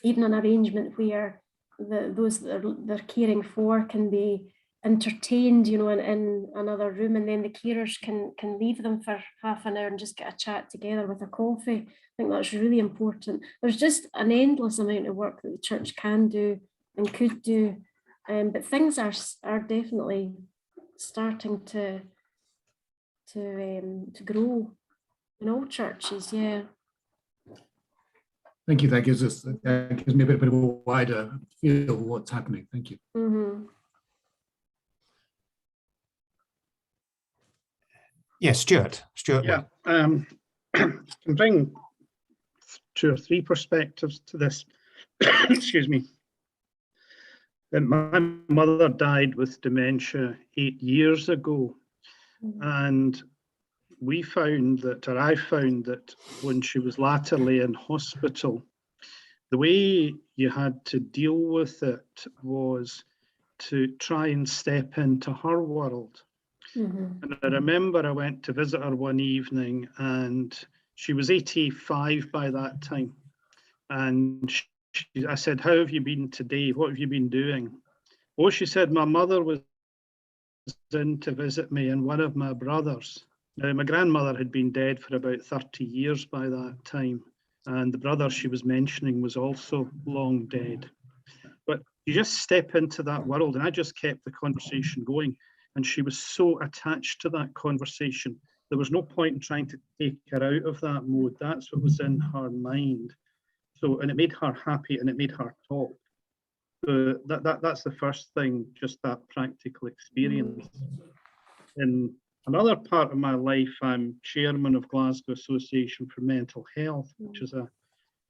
an arrangement where those that they're caring for can be entertained, in another room, and then the carers can leave them for half an hour and just get a chat together with a coffee. I think that's really important. There's just an endless amount of work that the church can do and could do, but things are definitely starting to grow in all churches. Yeah. Thank you. That gives me a bit of a wider feel of what's happening. Thank you. Mm-hmm. Yes, Stuart. Yeah, can bring 2 or 3 perspectives to this. Excuse me. My mother died with dementia 8 years ago, and I found that when she was latterly in hospital, the way you had to deal with it was to try and step into her world. Mm-hmm. And I remember I went to visit her one evening, and she was 85 by that time. And I said, "How have you been today? What have you been doing?" Oh, she said, "My mother was in to visit me and one of my brothers." Now, my grandmother had been dead for about 30 years by that time, and the brother she was mentioning was also long dead. But you just step into that world, and I just kept the conversation going. And she was so attached to that conversation. There was no point in trying to take her out of that mode. That's what was in her mind. So, and it made her happy, and it made her talk. So that's the first thing, just that practical experience. In another part of my life, I'm chairman of Glasgow Association for Mental Health, which is a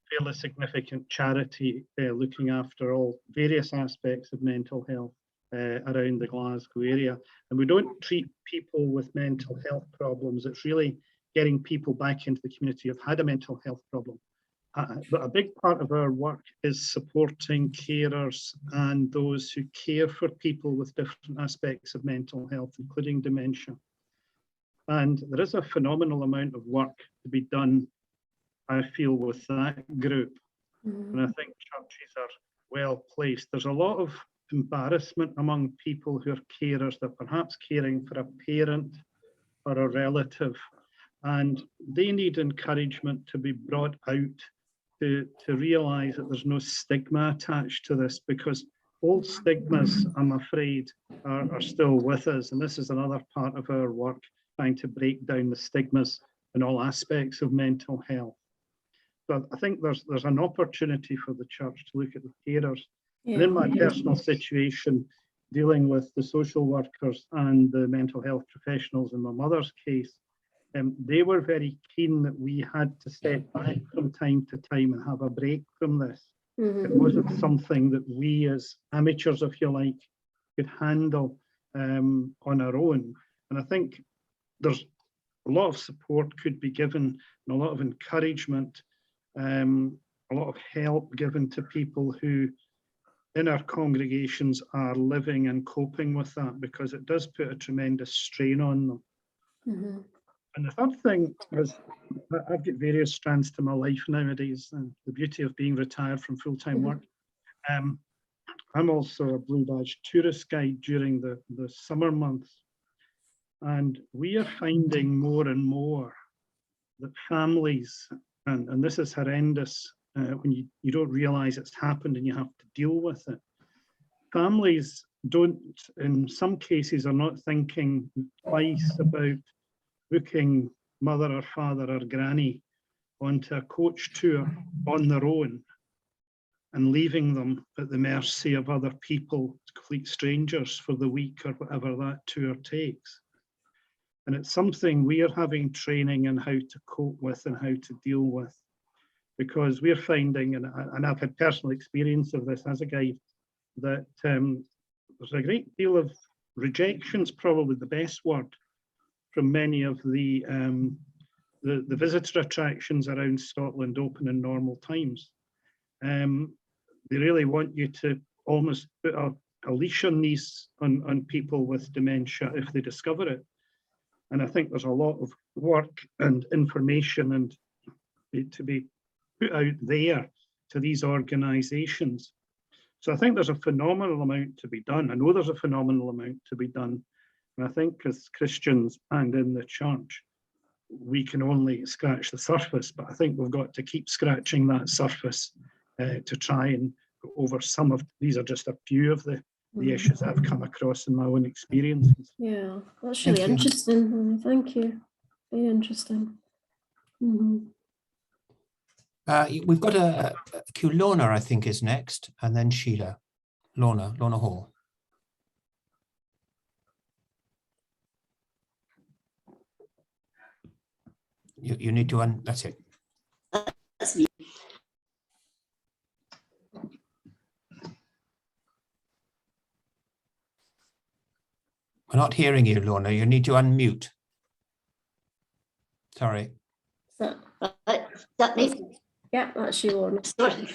fairly significant charity looking after all various aspects of mental health around the Glasgow area. And we don't treat people with mental health problems. It's really getting people back into the community who've had a mental health problem. But a big part of our work is supporting carers and those who care for people with different aspects of mental health, including dementia. And there is a phenomenal amount of work to be done, I feel, with that group. And I think churches are well placed. There's a lot of embarrassment among people who are carers. They're perhaps caring for a parent or a relative, and they need encouragement to be brought out to realise that there's no stigma attached to this, because old stigmas, I'm afraid, are still with us. And this is another part of our work, trying to break down the stigmas in all aspects of mental health. So I think there's an opportunity for the church to look at the carers. And in my personal situation, dealing with the social workers and the mental health professionals in my mother's case, they were very keen that we had to step back from time to time and have a break from this. It wasn't something that we as amateurs, if you like, could handle on our own. And I think there's a lot of support could be given, and a lot of encouragement, a lot of help given to people who in our congregations are living and coping with that, because it does put a tremendous strain on them. And the third thing is, I've got various strands to my life nowadays, and the beauty of being retired from full-time work. I'm also a Blue Badge tourist guide during the summer months. And we are finding more and more that families, and this is horrendous when you don't realize it's happened and you have to deal with it. Families don't, in some cases, are not thinking twice about booking mother or father or granny onto a coach tour on their own and leaving them at the mercy of other people, complete strangers, for the week or whatever that tour takes. And it's something we are having training in how to cope with and how to deal with, because we're finding, and I've had personal experience of this as a guide, that there's a great deal of rejection's probably the best word from many of the visitor attractions around Scotland open in normal times. They really want you to almost put a leash on these on people with dementia if they discover it. And I think there's a lot of work and information and to be put out there to these organisations. So I think there's a phenomenal amount to be done. I know there's a phenomenal amount to be done. And I think as Christians and in the church, we can only scratch the surface, but I think we've got to keep scratching that surface to try and go over some of, these are just a few of the issues I've come across in my own experiences. Yeah, that's really Thank you. interesting. Thank you. Very interesting. We've got a queue. Lorna, I think, is next, and then Sheila. Lorna Hall. You need to that's it. That's me. We're not hearing you, Lorna. You need to unmute. Sorry. So, That me? yeah, that's you, Lorna. Sorry.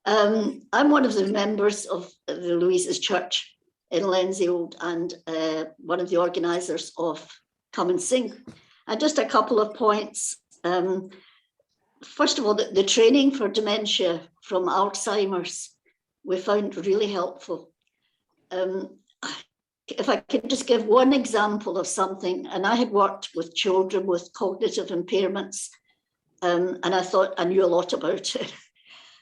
I'm one of the members of the Louise's Church in Lenzie and one of the organisers of Come and Sing. And just a couple of points. First of all, the training for dementia from Alzheimer's we found really helpful. If I could just give one example of something, and I had worked with children with cognitive impairments, and I thought I knew a lot about it.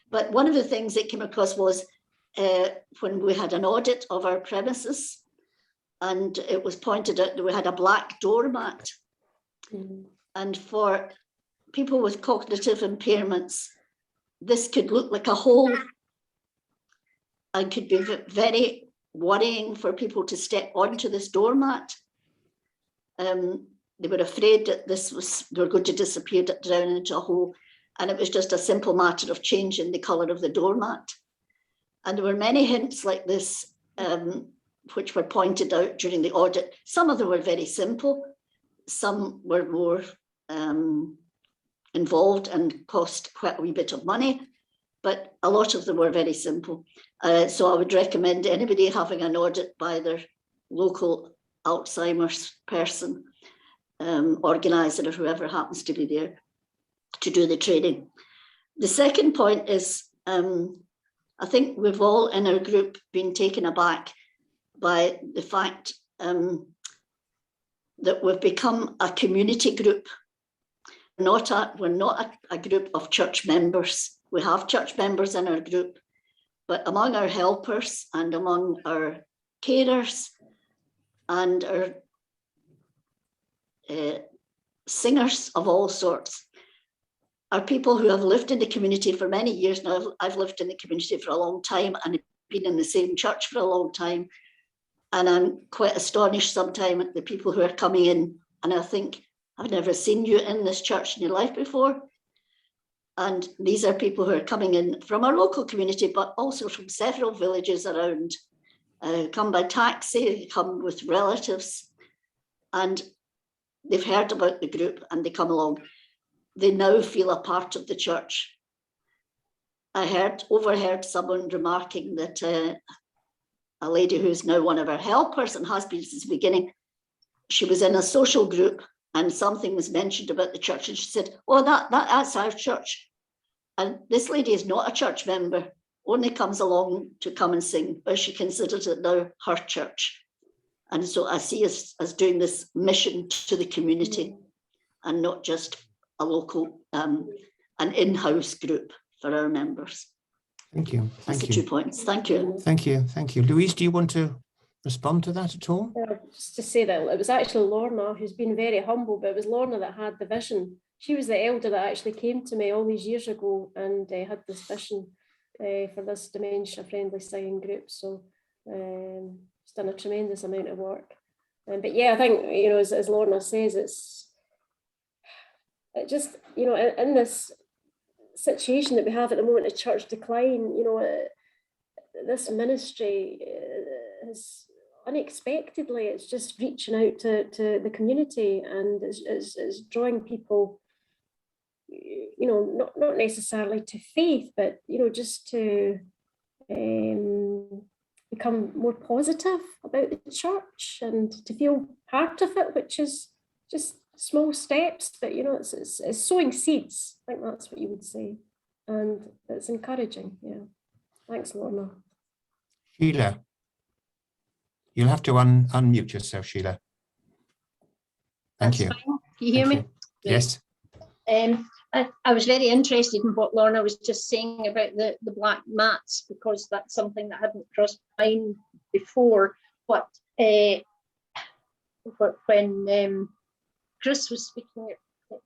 But one of the things that came across was when we had an audit of our premises, and it was pointed out that we had a black doormat. And for people with cognitive impairments, this could look like a hole and could be very worrying for people to step onto this doormat. They were afraid that they were going to disappear down into a hole, and it was just a simple matter of changing the colour of the doormat. And there were many hints like this which were pointed out during the audit. Some of them were very simple, some were more involved and cost quite a wee bit of money, but a lot of them were very simple. So I would recommend anybody having an audit by their local Alzheimer's person, organiser or whoever happens to be there, to do the training. The second point is, I think we've all in our group been taken aback by the fact that we've become a community group. We're not a group of church members. We have church members in our group, but among our helpers and among our carers and our singers of all sorts are people who have lived in the community for many years now. I've lived in the community for a long time and been in the same church for a long time. And I'm quite astonished sometimes at the people who are coming in, and I think, I've never seen you in this church in your life before. And these are people who are coming in from our local community, but also from several villages around, come by taxi, come with relatives, and they've heard about the group and they come along. They now feel a part of the church. I overheard someone remarking that a lady who's now one of our helpers and has been since the beginning, she was in a social group and something was mentioned about the church and she said, oh, that's our church. And this lady is not a church member. only comes along to come and sing, but she considers it now her church. And so I see us as doing this mission to the community and not just a local, an in-house group for our members. Thank you. That's Thank the you. 2 points. Thank you. Thank you. Thank you. Louise, do you want to respond to that at all? Just to say that it was actually Lorna who's been very humble, but it was Lorna that had the vision. She was the elder that actually came to me all these years ago and had this vision for this dementia-friendly singing group. So it's done a tremendous amount of work. But yeah, I think, you know, as Lorna says, it just, you know, in this situation that we have at the moment of church decline, you know, this ministry is unexpectedly, it's just reaching out to the community, and it's drawing people, you know, not necessarily to faith, but, you know, just to become more positive about the church and to feel part of it, which is just small steps, but, you know, it's sowing seeds. I think that's what you would say. And it's encouraging. Yeah. Thanks, Lorna. Sheila, you'll have to unmute yourself, Sheila. Thank That's you. fine. Can you hear Thank me? you. Yes. I was very interested in what Lorna was just saying about the black mats, because that's something that hadn't crossed my mind before. But when Chris was speaking,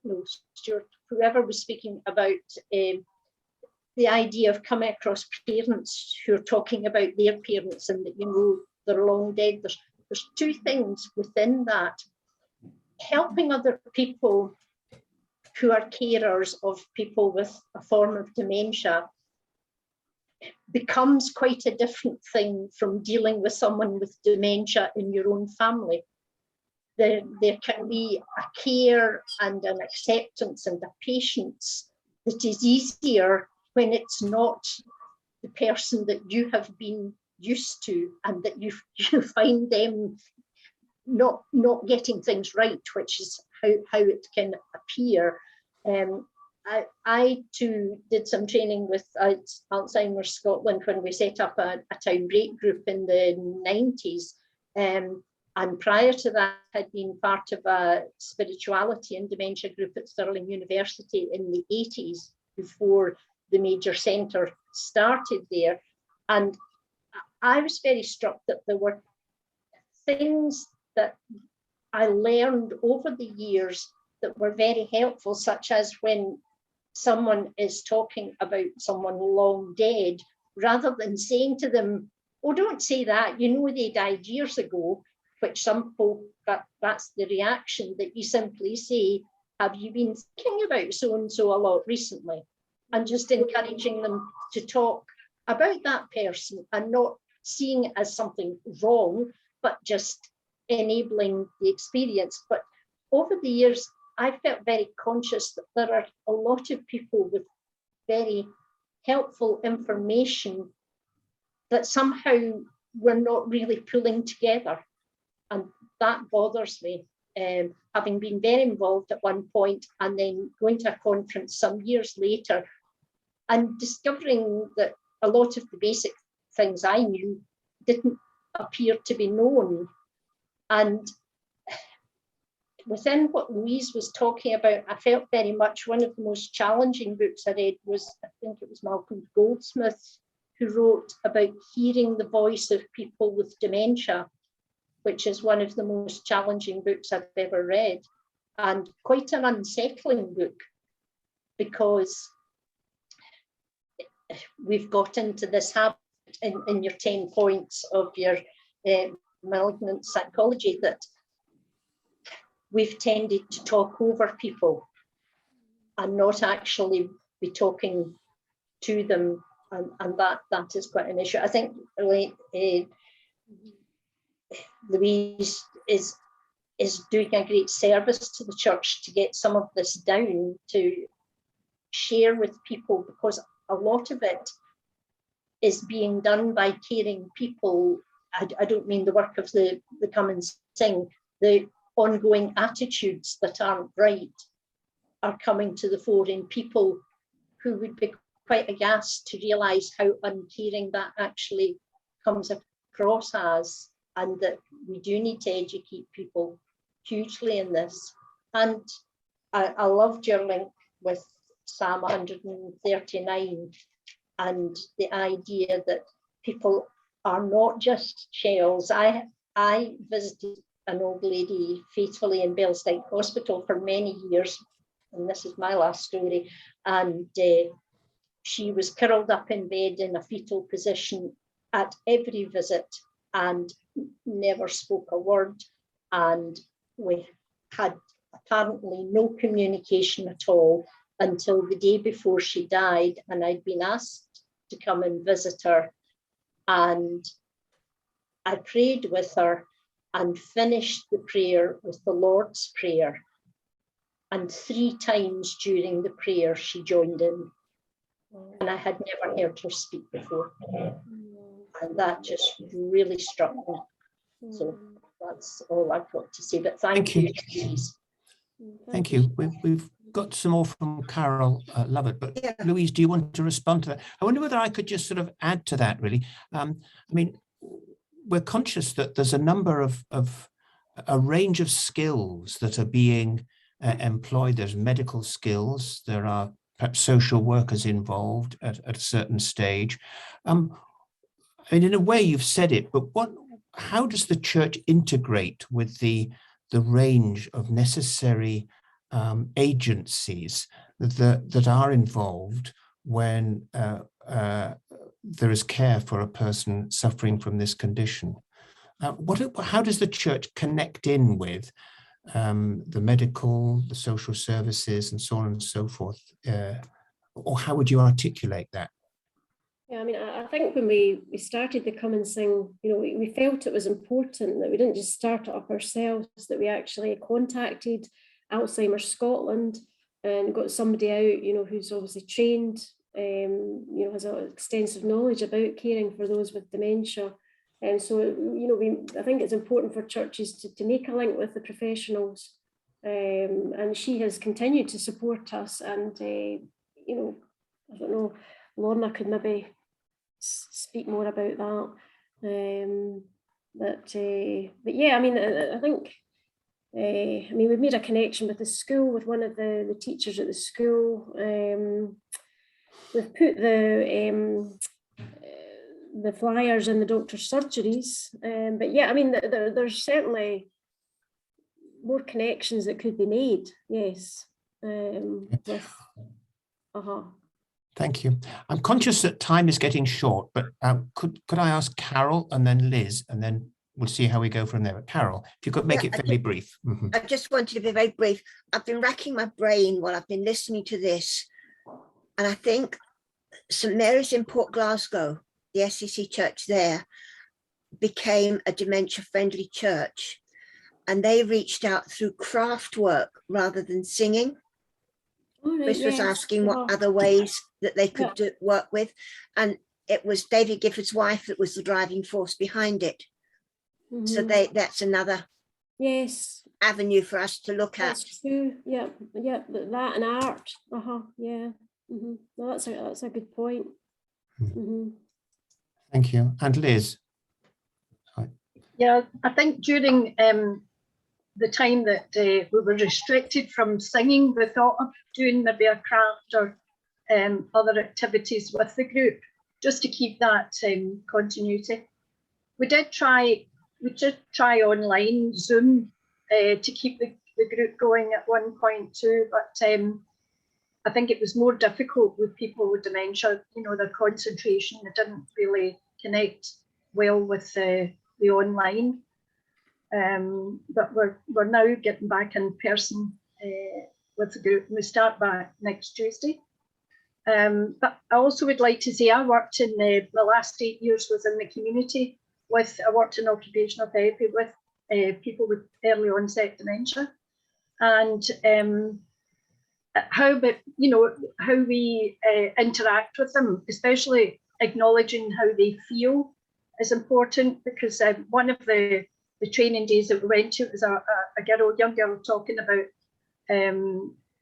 no, Stuart, whoever was speaking about the idea of coming across parents who are talking about their parents and that, you know, they're long dead, there's two things within that. Helping other people who are carers of people with a form of dementia becomes quite a different thing from dealing with someone with dementia in your own family. There can be a care and an acceptance and a patience that is easier when it's not the person that you have been used to, and that you find them not getting things right, which is how it can appear. I too did some training with Alzheimer's Scotland when we set up a town break group in the 90s. And prior to that, I'd been part of a spirituality and dementia group at Stirling University in the 80s, before the major centre started there. And I was very struck that there were things that I learned over the years that were very helpful, such as when someone is talking about someone long dead, rather than saying to them, oh, don't say that, you know, they died years ago, which some folk, that's the reaction, that you simply say, have you been thinking about so-and-so a lot recently? And just encouraging them to talk about that person and not seeing it as something wrong, but just enabling the experience. But over the years, I felt very conscious that there are a lot of people with very helpful information that somehow we're not really pulling together. And that bothers me. Having been very involved at one point and then going to a conference some years later and discovering that a lot of the basic things I knew didn't appear to be known. And within what Louise was talking about, I felt very much one of the most challenging books I read was, I think it was Malcolm Goldsmith, who wrote about hearing the voice of people with dementia, which is one of the most challenging books I've ever read, and quite an unsettling book, because we've got into this habit in your 10 points of your malignant psychology that we've tended to talk over people and not actually be talking to them, and that is quite an issue. I think Louise is doing a great service to the church to get some of this down, to share with people, because a lot of it is being done by caring people. I don't mean the work of the come and sing, the ongoing attitudes that aren't right are coming to the fore in people who would be quite aghast to realise how uncaring that actually comes across as, and that we do need to educate people hugely in this. And I loved your link with Psalm 139 and the idea that people are not just shells. I visited an old lady faithfully in Belsteig Hospital for many years, and this is my last story, and she was curled up in bed in a fetal position at every visit and never spoke a word, and we had apparently no communication at all until the day before she died, and I'd been asked to come and visit her, and I prayed with her and finished the prayer with the Lord's Prayer, and 3 times during the prayer she joined in, and I had never heard her speak before, and that just really struck me. So that's all I've got to say, but thank you, Louise. Thank you. We've got some more from Carol Lovett, but Yeah. Louise, do you want to respond to that? I wonder whether I could just sort of add to that, really. I mean, we're conscious that there's a number of a range of skills that are being employed. There's medical skills, there are perhaps social workers involved at a certain stage. I mean, in a way you've said it, but how does the church integrate with the range of necessary agencies that are involved when there is care for a person suffering from this condition? How does the church connect in with the medical, the social services, and so on and so forth? Or how would you articulate that? Yeah, I mean, I think when we started the Come and Sing, we felt it was important that we didn't just start it up ourselves, that we actually contacted Alzheimer's Scotland and got somebody out, who's obviously trained, has extensive knowledge about caring for those with dementia. And so, I think it's important for churches to make a link with the professionals. And she has continued to support us. And, I don't know, Lorna could maybe speak more about that. But yeah, I mean, I think, we've made a connection with the school, with one of the teachers at the school. We've put the flyers in the doctor's surgeries. But yeah, I mean, there's certainly more connections that could be made. Yes. Thank you. I'm conscious that time is getting short, but could I ask Carol and then Liz, and then we'll see how we go from there. But Carol, if you could make it fairly brief. Mm-hmm. I just wanted to be very brief. I've been racking my brain while I've been listening to this, and I think St Mary's in Port Glasgow, the SCC church there, became a dementia-friendly church, and they reached out through craft work rather than singing. Chris was asking what other ways that they could work with, and it was David Gifford's wife that was the driving force behind it. Mm-hmm. So that's another avenue for us to look at. That's true. Yeah, that and art. Yeah. Mm-hmm. No, that's a good point. Mm-hmm. Thank you. And Liz. Sorry. Yeah, I think during the time that we were restricted from singing, we thought of doing maybe a craft or other activities with the group, just to keep that continuity. We did try online Zoom to keep the group going at one point too, but I think it was more difficult with people with dementia, their concentration, it didn't really connect well with the online. But we're now getting back in person with the group, and we start back next Tuesday. But I also would like to say I worked in the last 8 years was in the community I worked in occupational therapy with people with early onset dementia, and how we interact with them, especially acknowledging how they feel, is important, because one of the training days that we went to was a young girl talking about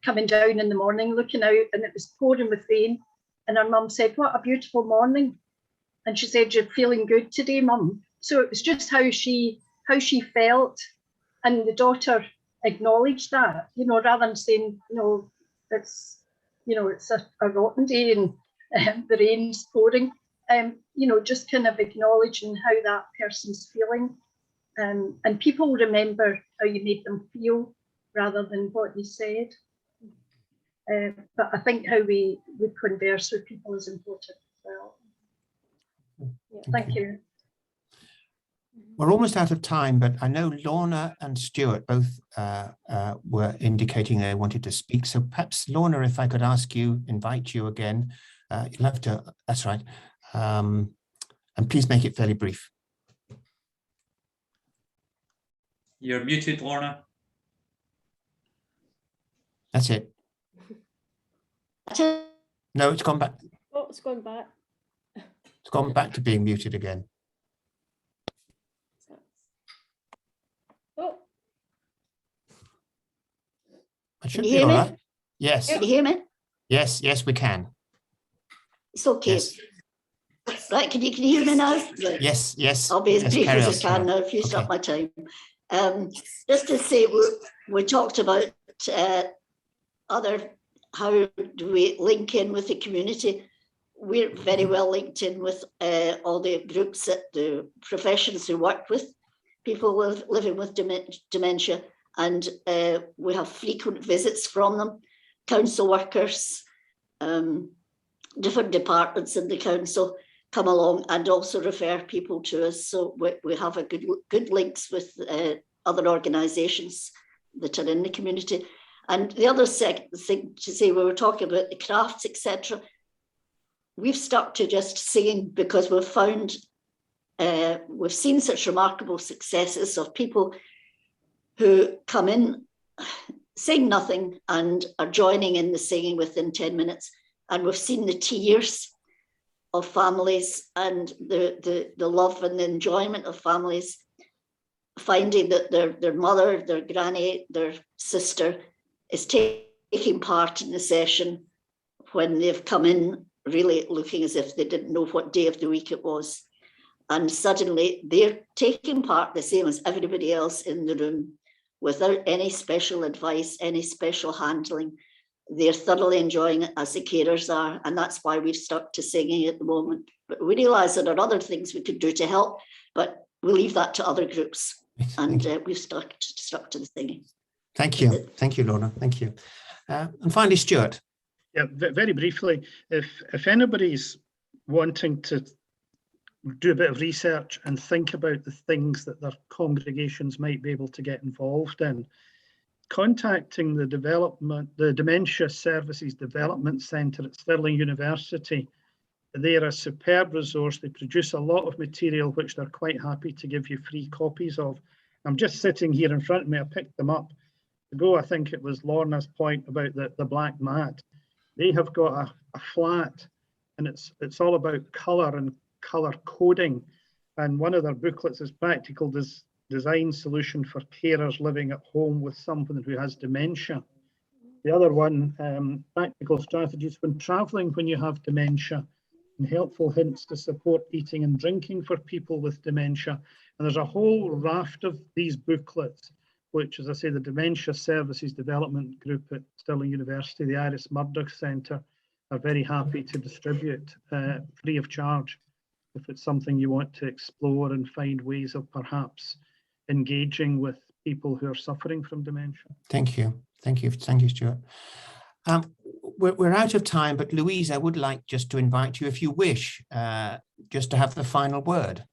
coming down in the morning, looking out, and it was pouring with rain, And her mum said, "What a beautiful morning." And she said, "You're feeling good today, Mum." So it was just how she felt. And the daughter acknowledged that, rather than saying, it's a rotten day and the rain's pouring, just kind of acknowledging how that person's feeling. And people remember how you made them feel rather than what you said. But I think how we converse with people is important as well. Yeah, thank you. We're almost out of time, but I know Lorna and Stuart both were indicating they wanted to speak. So perhaps, Lorna, if I could invite you again, you'll have to, that's right. And please make it fairly brief. You're muted, Lorna. That's it. No, it's gone back. Oh, it's gone back. It's gone back to being muted again. Oh, It should Can you be hear all me? right. Yes. Can you hear me? Yes, we can. It's okay. Yes. Right, can you hear me now? Right. Yes. I'll be as Yes, brief carry as I on, can now. If you Okay. stop my time. Just to say, we talked about how do we link in with the community. We're very well linked in with all the groups, the professions who work with people living with dementia, and we have frequent visits from them, council workers, different departments in the council come along and also refer people to us. So we have a good links with other organisations that are in the community. And the other thing to say, we were talking about the crafts, etc. We've stuck to just singing because we've found, we've seen such remarkable successes of people who come in, sing nothing and are joining in the singing within 10 minutes. And we've seen the tears of families and the love and the enjoyment of families, finding that their mother, their granny, their sister is taking part in the session when they've come in really looking as if they didn't know what day of the week it was. And suddenly they're taking part the same as everybody else in the room without any special advice, any special handling. They're thoroughly enjoying it as the carers are. And that's why we've stuck to singing at the moment. But we realise there are other things we could do to help, but we leave that to other groups. And we've stuck to the singing. Thank you. Thank you, Lorna. Thank you. And finally, Stuart. Yeah, very briefly, if anybody's wanting to do a bit of research and think about the things that their congregations might be able to get involved in, contacting the Dementia Services Development Centre at Stirling University. They're a superb resource. They produce a lot of material which they're quite happy to give you free copies of. I'm just sitting here in front of me. I picked them up ago. I think it was Lorna's point about the black mat. They have got a flat, and it's all about colour and colour coding. And one of their booklets is Practical Design Solution for Carers Living at Home with Someone Who Has Dementia. The other one, Practical Strategies when Travelling When You Have Dementia, and Helpful Hints to Support Eating and Drinking for People with Dementia. And there's a whole raft of these booklets, which, as I say, the Dementia Services Development Group at Stirling University, the Iris Murdoch Centre, are very happy to distribute free of charge if it's something you want to explore and find ways of perhaps engaging with people who are suffering from dementia. Thank you. Thank you, Stuart. We're out of time, but Louise, I would like just to invite you, if you wish, just to have the final word.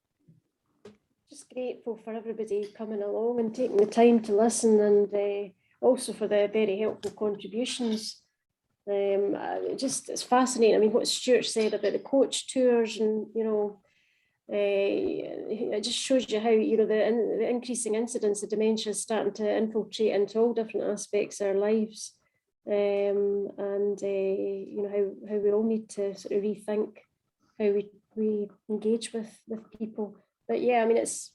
Just grateful for everybody coming along and taking the time to listen, and also for the very helpful contributions. It's fascinating. I mean, what Stuart said about the coach tours, and it just shows you how the increasing incidence of dementia is starting to infiltrate into all different aspects of our lives, and how we all need to sort of rethink how we engage with people. But yeah, I mean, it's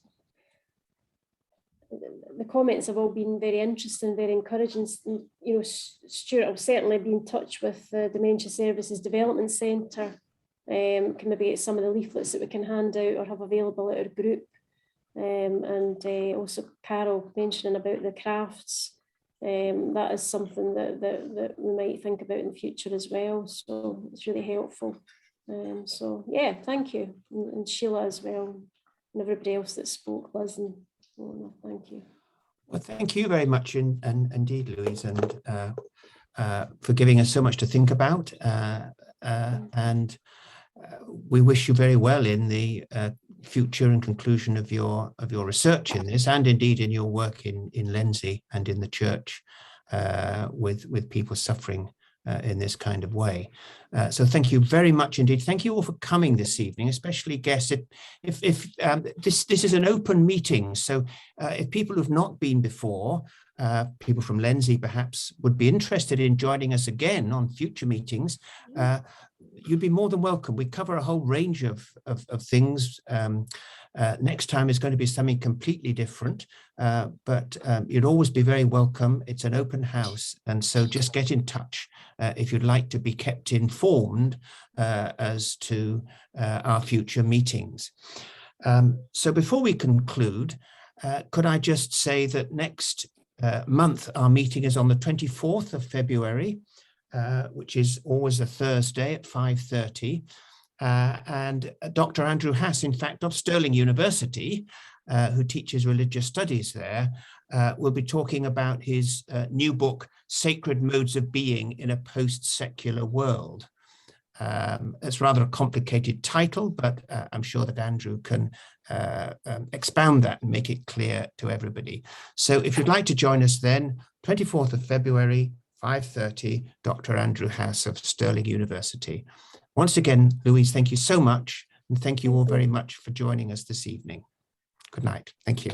the comments have all been very interesting, very encouraging. You know, Stuart will certainly be in touch with the Dementia Services Development Centre. Can maybe get some of the leaflets that we can hand out or have available at our group. And also Carol mentioning about the crafts. That is something that we might think about in the future as well. So it's really helpful. So yeah, thank you. And Sheila as well, and everybody else that spoke, Liz, and thank you. Well, thank you very much indeed, Louise, and for giving us so much to think about. And we wish you very well in the future and conclusion of your research in this, and indeed in your work in Lenzie and in the church with people suffering in this kind of way. So thank you very much indeed. Thank you all for coming this evening, especially guests. If this is an open meeting, so if people who've not been before, people from Lenzie perhaps would be interested in joining us again on future meetings, you'd be more than welcome. We cover a whole range of things. Next time is going to be something completely different, but you'd always be very welcome. It's an open house, and so just get in touch if you'd like to be kept informed as to our future meetings. So before we conclude, could I just say that next month our meeting is on the 24th of February, which is always a Thursday at 5:30. And Dr. Andrew Hass, in fact, of Stirling University, who teaches religious studies there, will be talking about his new book, Sacred Modes of Being in a Post-Secular World. It's rather a complicated title, but I'm sure that Andrew can expound that and make it clear to everybody. So if you'd like to join us then, 24th of February, 5:30, Dr. Andrew Hass of Stirling University. Once again, Louise, thank you so much. And thank you all very much for joining us this evening. Good night. Thank you.